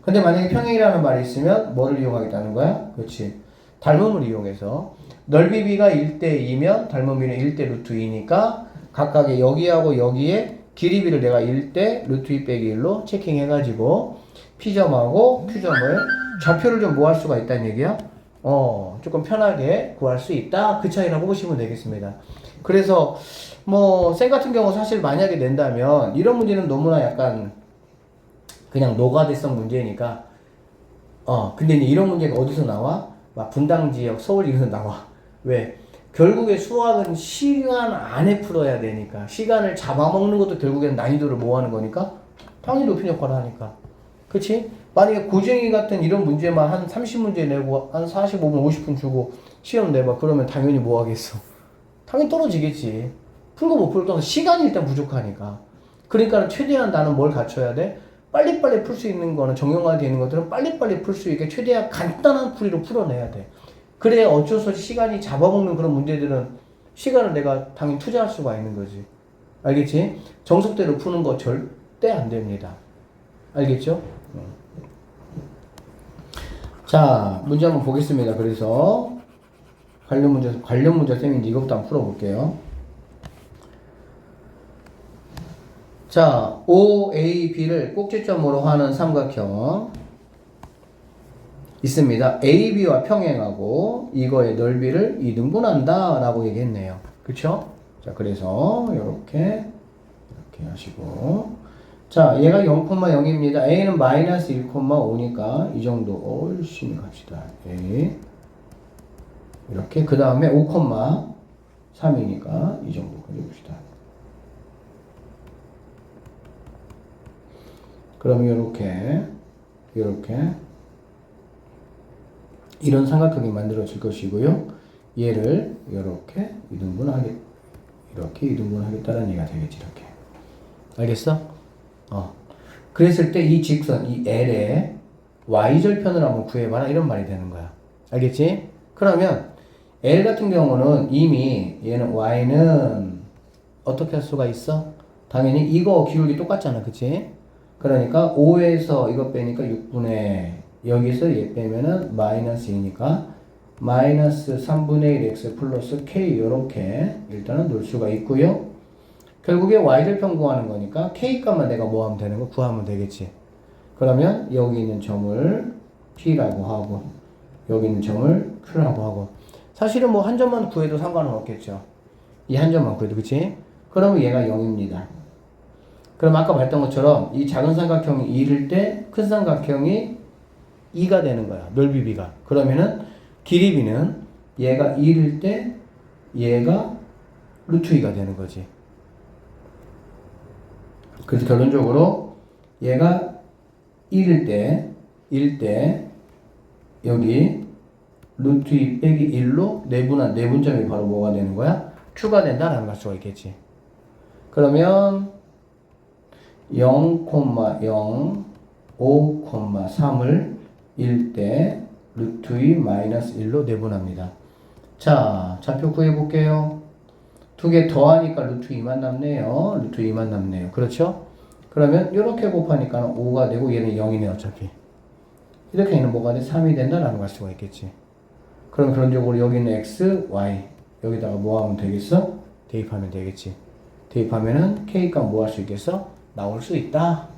근데 만약에 평행이라는 말이 있으면 뭐를 이용하겠다는 거야? 그렇지. 닮음을 이용해서 넓이 B가 1대 2면 닮음 B는 1대 루트 2니까 각각의 여기하고 여기에 길이 B를 내가 1대 루트 2 빼기 1로 체킹해가지고 P점하고 Q점을 좌표를 좀 뭐 할 수가 있다는 얘기야? 조금 편하게 구할 수 있다. 그 차이라고 보시면 되겠습니다. 그래서 뭐 쌤 같은 경우 사실 만약에 낸다면 이런 문제는 너무나 약간 그냥 노가대성 문제니까 근데 이제 이런 문제가 어디서 나와? 막 분당 지역 서울 이런 데서 나와. 왜? 결국에 수학은 시간 안에 풀어야 되니까 시간을 잡아먹는 것도 결국에는 난이도를 뭐 하는 거니까 당연히 높인 역할을 하니까. 그치? 만약에 고쟁이 같은 이런 문제만 한 30문제 내고 한 45분 50분 주고 시험 내봐. 그러면 당연히 뭐 하겠어? 당연히 떨어지겠지. 풀고 못 풀고 떠나서 시간이 일단 부족하니까. 그러니까 최대한 나는 뭘 갖춰야 돼? 빨리빨리 풀 수 있는 거는 정형화되어 있는 것들은 빨리빨리 풀 수 있게 최대한 간단한 풀이로 풀어내야 돼. 그래야 어쩔 수 없이 시간이 잡아먹는 그런 문제들은 시간을 내가 당연히 투자할 수가 있는 거지. 알겠지? 정석대로 푸는 거 절대 안 됩니다. 알겠죠? 자, 문제 한번 보겠습니다. 그래서 관련 문제 쌤인지 이것부터 한번 풀어볼게요. 자, OAB를 꼭지점으로 하는 삼각형 있습니다. AB와 평행하고 이거의 넓이를 2등분한다 라고 얘기했네요. 그쵸? 자, 그래서 이렇게 하시고, 자, 얘가 0,0입니다. A는 마이너스 1,5니까 이 정도 열심히 갑시다. A 이렇게 그 다음에 5,3이니까 이 정도 그려봅시다. 그럼 이렇게 이런 삼각형이 만들어질 것이고요. 얘를 이렇게 이등분하겠다는 얘기가 되겠지. 이렇게 알겠어? 그랬을 때 이 직선 이 L의 y절편을 한번 구해봐라 이런 말이 되는 거야. 알겠지? 그러면 L 같은 경우는 이미 얘는 y는 어떻게 할 수가 있어? 당연히 이거 기울기 똑같잖아, 그치? 그러니까 5에서 이거 빼니까 6분의 여기서 얘 빼면은 마이너스 2니까 마이너스 3분의 1 x 플러스 k 요렇게 일단은 놓을 수가 있고요. 결국에 y절편 구하는 거니까 k 값만 내가 뭐 하면 되는 거 구하면 되겠지. 그러면 여기 있는 점을 p라고 하고 여기 있는 점을 q라고 하고 사실은 뭐 한 점만 구해도 상관은 없겠죠. 이 한 점만 구해도 그치? 그러면 얘가 0입니다. 그럼 아까 봤던 것처럼 이 작은 삼각형이 2일 때 큰 삼각형이 2가 되는 거야. 넓이 b가. 그러면은 길이 b는 얘가 1일 때 얘가 루트 2가 되는 거지. 그래서 결론적으로 얘가 1일 때 여기 루트 2 빼기 1로 내분점이 바로 뭐가 되는 거야? q가 된다라는 걸 수가 있겠지. 그러면 0,0 5,3을 1대 루트 2 마이너스 1로 내분합니다. 자, 좌표 구해볼게요. 두 개 더하니까 루트 2만 남네요. 루트 2만 남네요. 그렇죠? 그러면 이렇게 곱하니까 5가 되고 얘는 0이네 어차피. 이렇게 얘는 뭐가 돼? 3이 된다라는 걸 수가 있겠지. 그럼 그런적으로 여기는 x, y 여기다가 뭐 하면 되겠어? 대입하면 되겠지. 대입하면은 k 값 뭐 할 수 있겠어? 나올 수 있다.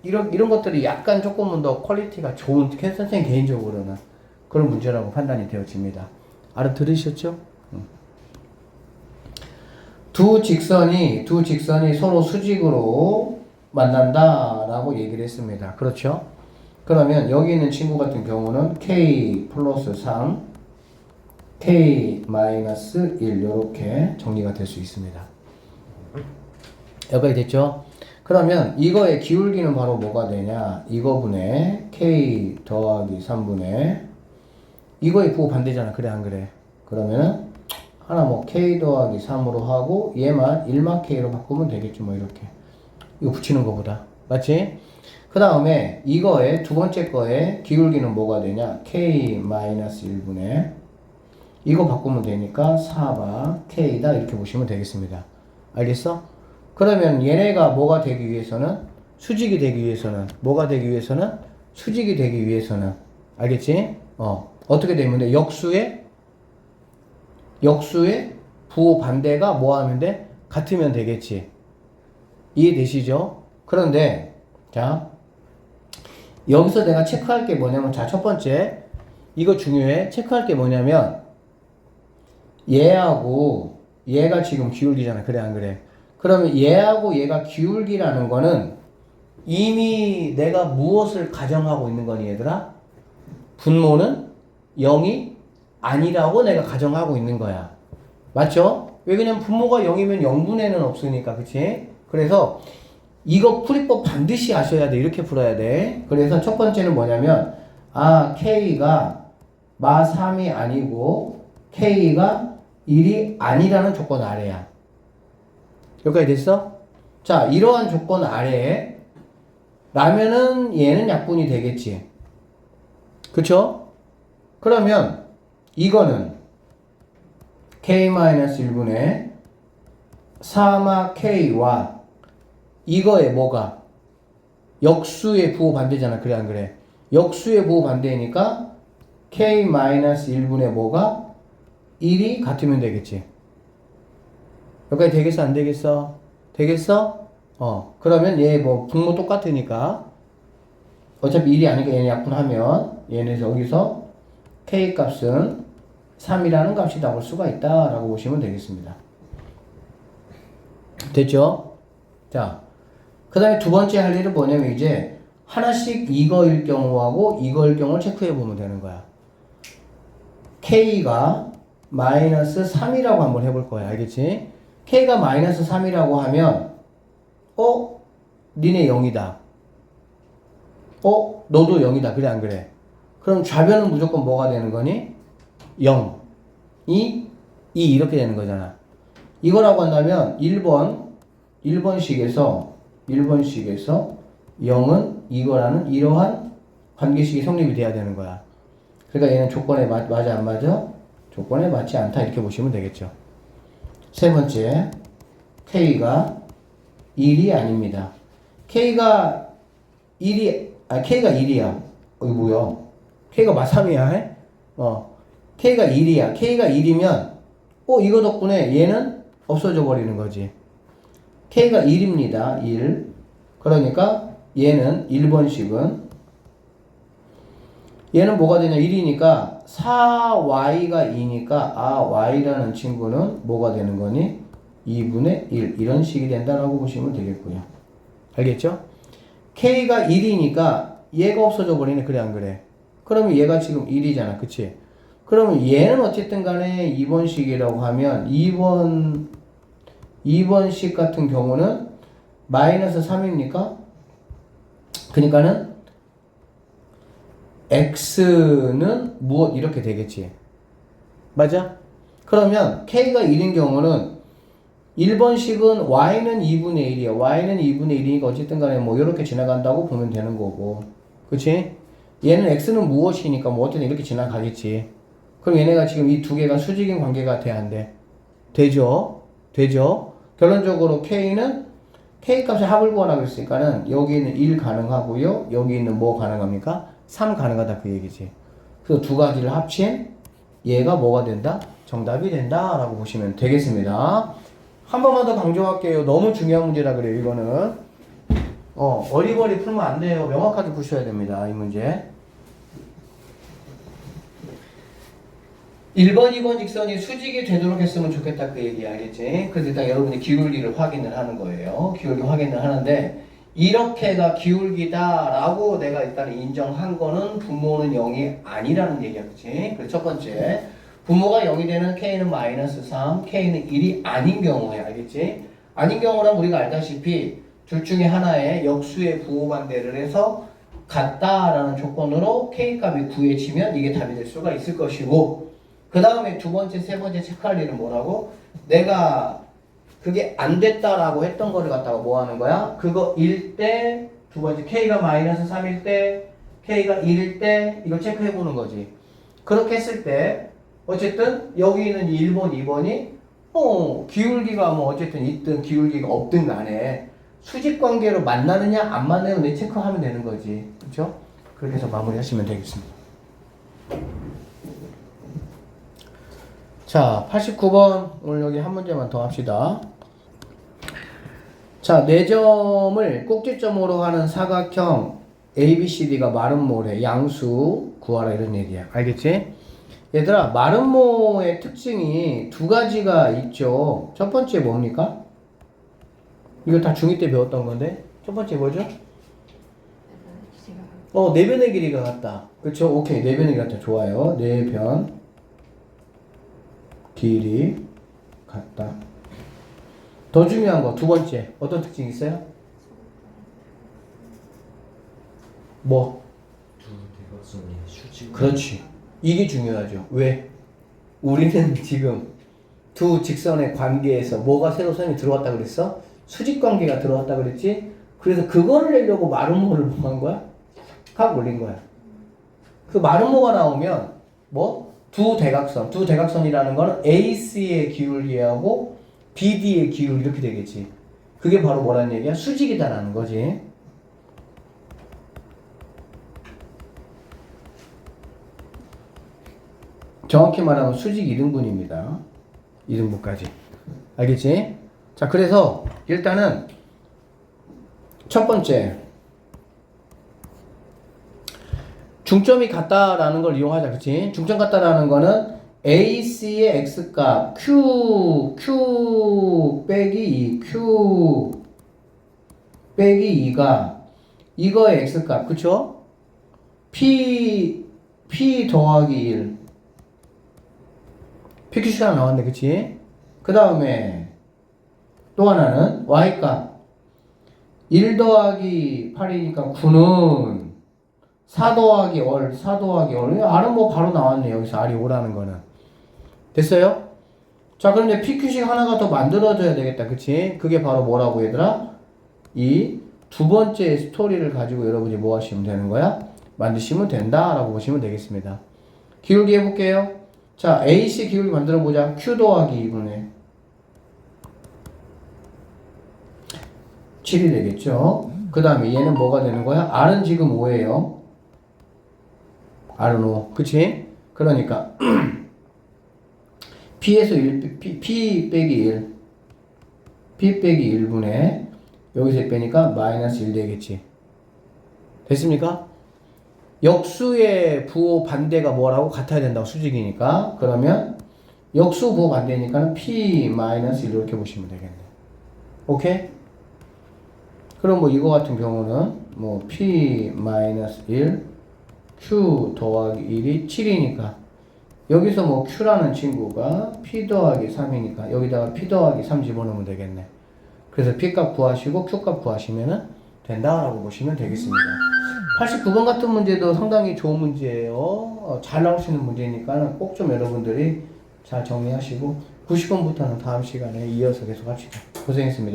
이런 것들이 약간 조금은 더 퀄리티가 좋은 선생님 개인적으로는 그런 문제라고 판단이 되어집니다. 알아들으셨죠? 두 직선이 서로 수직으로 만난다라고 얘기를 했습니다. 그렇죠? 그러면 여기 있는 친구 같은 경우는 k 플러스 3, k 마이너스 1 이렇게 정리가 될 수 있습니다. 여기까지 됐죠? 그러면 이거의 기울기는 바로 뭐가 되냐? 이거분의 k 더하기 3분의 이거의 부호 반대잖아. 그래 안 그래? 그러면은 하나 뭐 k 더하기 3으로 하고 얘만 1만 k로 바꾸면 되겠지 뭐 이렇게. 이거 붙이는 거보다. 맞지? 그 다음에 이거의 두 번째 거의 기울기는 뭐가 되냐? k 마이너스 1분의 이거 바꾸면 되니까 4바 k다 이렇게 보시면 되겠습니다. 알겠어? 그러면 얘네가 뭐가 되기 위해서는 수직이 되기 위해서는 뭐가 되기 위해서는 수직이 되기 위해서는 알겠지? 어떻게 되면 돼? 역수의 부호 반대가 뭐 하면 돼? 같으면 되겠지. 이해되시죠? 그런데 자 여기서 내가 체크할 게 뭐냐면 자 첫 번째 이거 중요해. 체크할 게 뭐냐면 얘하고 얘가 지금 기울기잖아. 그래 안 그래? 그러면 얘하고 얘가 기울기라는 거는 이미 내가 무엇을 가정하고 있는 거니 얘들아? 분모는 0이 아니라고 내가 가정하고 있는 거야. 맞죠? 왜 그냥 분모가 0이면 0분의는 없으니까 그치? 그래서 이거 풀이법 반드시 아셔야 돼. 이렇게 풀어야 돼. 그래서 첫 번째는 뭐냐면 K가 마 3이 아니고 K가 1이 아니라는 조건 아래야. 여기까지 됐어? 자, 이러한 조건 아래에 라면은 얘는 약분이 되겠지. 그쵸? 그러면 이거는 k-1분의 3마 k와 이거의 뭐가? 역수의 부호 반대잖아. 그래 안 그래? 역수의 부호 반대니까 k-1분의 뭐가? 1이 같으면 되겠지. 여기까지 되겠어? 안 되겠어? 되겠어? 그러면 얘 뭐 분모 똑같으니까 어차피 1이 아니니까 얘네 약분하면 얘는 여기서 k 값은 3이라는 값이 나올 수가 있다라고 보시면 되겠습니다. 됐죠? 자, 그 다음에 두 번째 할 일은 뭐냐면 이제 하나씩 이거일 경우하고 이거일 경우를 체크해 보면 되는 거야. k가 마이너스 3이라고 한번 해볼 거야. 알겠지? k가 마이너스 3이라고 하면 니네 0이다. 너도 0이다. 그래 안 그래? 그럼 좌변은 무조건 뭐가 되는 거니? 0, 2 이렇게 되는 거잖아. 이거라고 한다면 1번식에서 0은 이거라는 이러한 관계식이 성립이 돼야 되는 거야. 그러니까 얘는 조건에 맞아 안 맞아? 조건에 맞지 않다 이렇게 보시면 되겠죠. 세 번째, k가 1이 아닙니다. k가 1이야. 이거 뭐야? k가 마3이야. k가 1이야. k가 1이면 이거 덕분에 얘는 없어져 버리는 거지. k가 1입니다. 1. 그러니까 얘는 1번식은 얘는 뭐가 되냐? 1이니까 4y가 2니까 y라는 친구는 뭐가 되는 거니? 2분의 1 이런 식이 된다라고 보시면 되겠고요. 알겠죠? k가 1이니까 얘가 없어져 버리네. 그래 안 그래? 그러면 얘가 지금 1이잖아. 그치? 그러면 얘는 어쨌든 간에 2번식이라고 하면 2번식 같은 경우는 마이너스 3입니까? 그러니까는 x는 무엇 이렇게 되겠지. 맞아? 그러면 k가 1인 경우는 1번식은 y는 2분의 1이야. y는 2분의 1이니까 어쨌든 간에 뭐 이렇게 지나간다고 보면 되는 거고. 그치? 얘는 x는 무엇이니까 뭐 어쨌든 이렇게 지나가겠지. 그럼 얘네가 지금 이 두 개가 수직인 관계가 돼야 안 돼? 되죠? 되죠? 결론적으로 k는 k 값의 합을 구하라고 했으니까는 여기 있는 1 가능하고요. 여기 있는 뭐 가능합니까? 3 가능하다 그 얘기지. 그래서 두 가지를 합친 얘가 뭐가 된다? 정답이 된다 라고 보시면 되겠습니다. 한 번만 더 강조할게요. 너무 중요한 문제라 그래요. 이거는 어리버리 풀면 안 돼요. 명확하게 푸셔야 됩니다. 이 문제. 1번, 2번 직선이 수직이 되도록 했으면 좋겠다 그 얘기 알겠지? 그래서 일단 여러분이 기울기를 확인을 하는 거예요. 기울기 확인을 하는데 이렇게가 기울기다 라고 내가 일단 인정한 거는 분모는 0이 아니라는 얘기야. 그치? 그래서 첫 번째 분모가 0이 되는 k는 마이너스 3, k는 1이 아닌 경우에 알겠지? 아닌 경우는 우리가 알다시피 둘 중에 하나의 역수의 부호반대를 해서 같다라는 조건으로 k 값이 구해지면 이게 답이 될 수가 있을 것이고 그 다음에 두 번째, 세 번째 체크할 일은 뭐라고? 내가 그게 안 됐다라고 했던 거를 갖다가 뭐 하는 거야? 그거 1 때, 두 번째 k가 마이너스 3일 때, k가 1일 때 이걸 체크해 보는 거지. 그렇게 했을 때 어쨌든 여기 있는 1번, 2번이 기울기가 뭐 어쨌든 있든 기울기가 없든 간에 수직 관계로 만나느냐 안 만나느냐 체크하면 되는 거지. 그렇죠? 그렇게 해서 마무리하시면 되겠습니다. 자, 89번 오늘 여기 한 문제만 더 합시다. 자, 4점을 꼭지점으로 하는 사각형 ABCD가 마름모래 양수 구하라 이런 얘기야. 알겠지? 얘들아, 마름모의 특징이 두 가지가 있죠. 첫 번째 뭡니까? 이거 다 중2 때 배웠던 건데 첫 번째 뭐죠? 내변의 길이가 같다. 그쵸? 오케이, 내변의 길이 같다. 좋아요. 내변 길이 같다. 더 중요한 거 두 번째 어떤 특징이 있어요? 뭐? 두 대각선이 수직. 그렇지. 이게 중요하죠. 왜? 우리는 지금 두 직선의 관계에서 뭐가 새로 선이 들어왔다 그랬어? 수직 관계가 들어왔다 그랬지? 그래서 그거를 내려고 마름모를 뭐 한 거야? 각 올린 거야. 그 마름모가 나오면 뭐? 두 대각선이라는 거는 AC의 기울기하고 BD의 기울기 이렇게 되겠지. 그게 바로 뭐라는 얘기야? 수직이다라는 거지. 정확히 말하면 수직 2등분입니다. 2등분까지. 알겠지? 자, 그래서 일단은 첫 번째 중점이 같다라는 걸 이용하자. 그치? 중점 같다라는 거는 AC의 X값 Q 빼기 2 Q 빼기 2가 이거의 X값 그쵸? P 더하기 1 PQC가 나왔네. 그치? 그 다음에 또 하나는 Y값 1 더하기 8이니까 9는 4 더하기 월, 4 더하기 월. R은 뭐 바로 나왔네. 여기서 R이 5라는 거는. 됐어요? 자, 그럼 이제 PQ식 하나가 더 만들어져야 되겠다. 그치? 그게 바로 뭐라고 얘들아? 이 두 번째 스토리를 가지고 여러분이 뭐 하시면 되는 거야? 만드시면 된다라고 보시면 되겠습니다. 기울기 해볼게요. 자, AC 기울기 만들어 보자. Q 더하기 2분의 7이 되겠죠? 그 다음에 얘는 뭐가 되는 거야? R은 지금 5예요. R은 5. 그치? 그러니까 P에서 1, P 빼기 1. P 빼기 1분의 여기서 빼니까 마이너스 1 되겠지. 됐습니까? 역수의 부호 반대가 뭐라고? 같아야 된다고. 수직이니까. 그러면 역수 부호 반대니까 P 마이너스 1 이렇게 보시면 되겠네. 오케이? 그럼 뭐 이거 같은 경우는 뭐 P 마이너스 1 Q 더하기 1이 7이니까 여기서 뭐 Q라는 친구가 P 더하기 3이니까 여기다가 P 더하기 3 집어넣으면 되겠네. 그래서 P값 구하시고 Q값 구하시면 된다라고 보시면 되겠습니다. 89번 같은 문제도 상당히 좋은 문제예요. 잘 나올 수 있는 문제니까 꼭 좀 여러분들이 잘 정리하시고 90번부터는 다음 시간에 이어서 계속 합시다. 고생했습니다.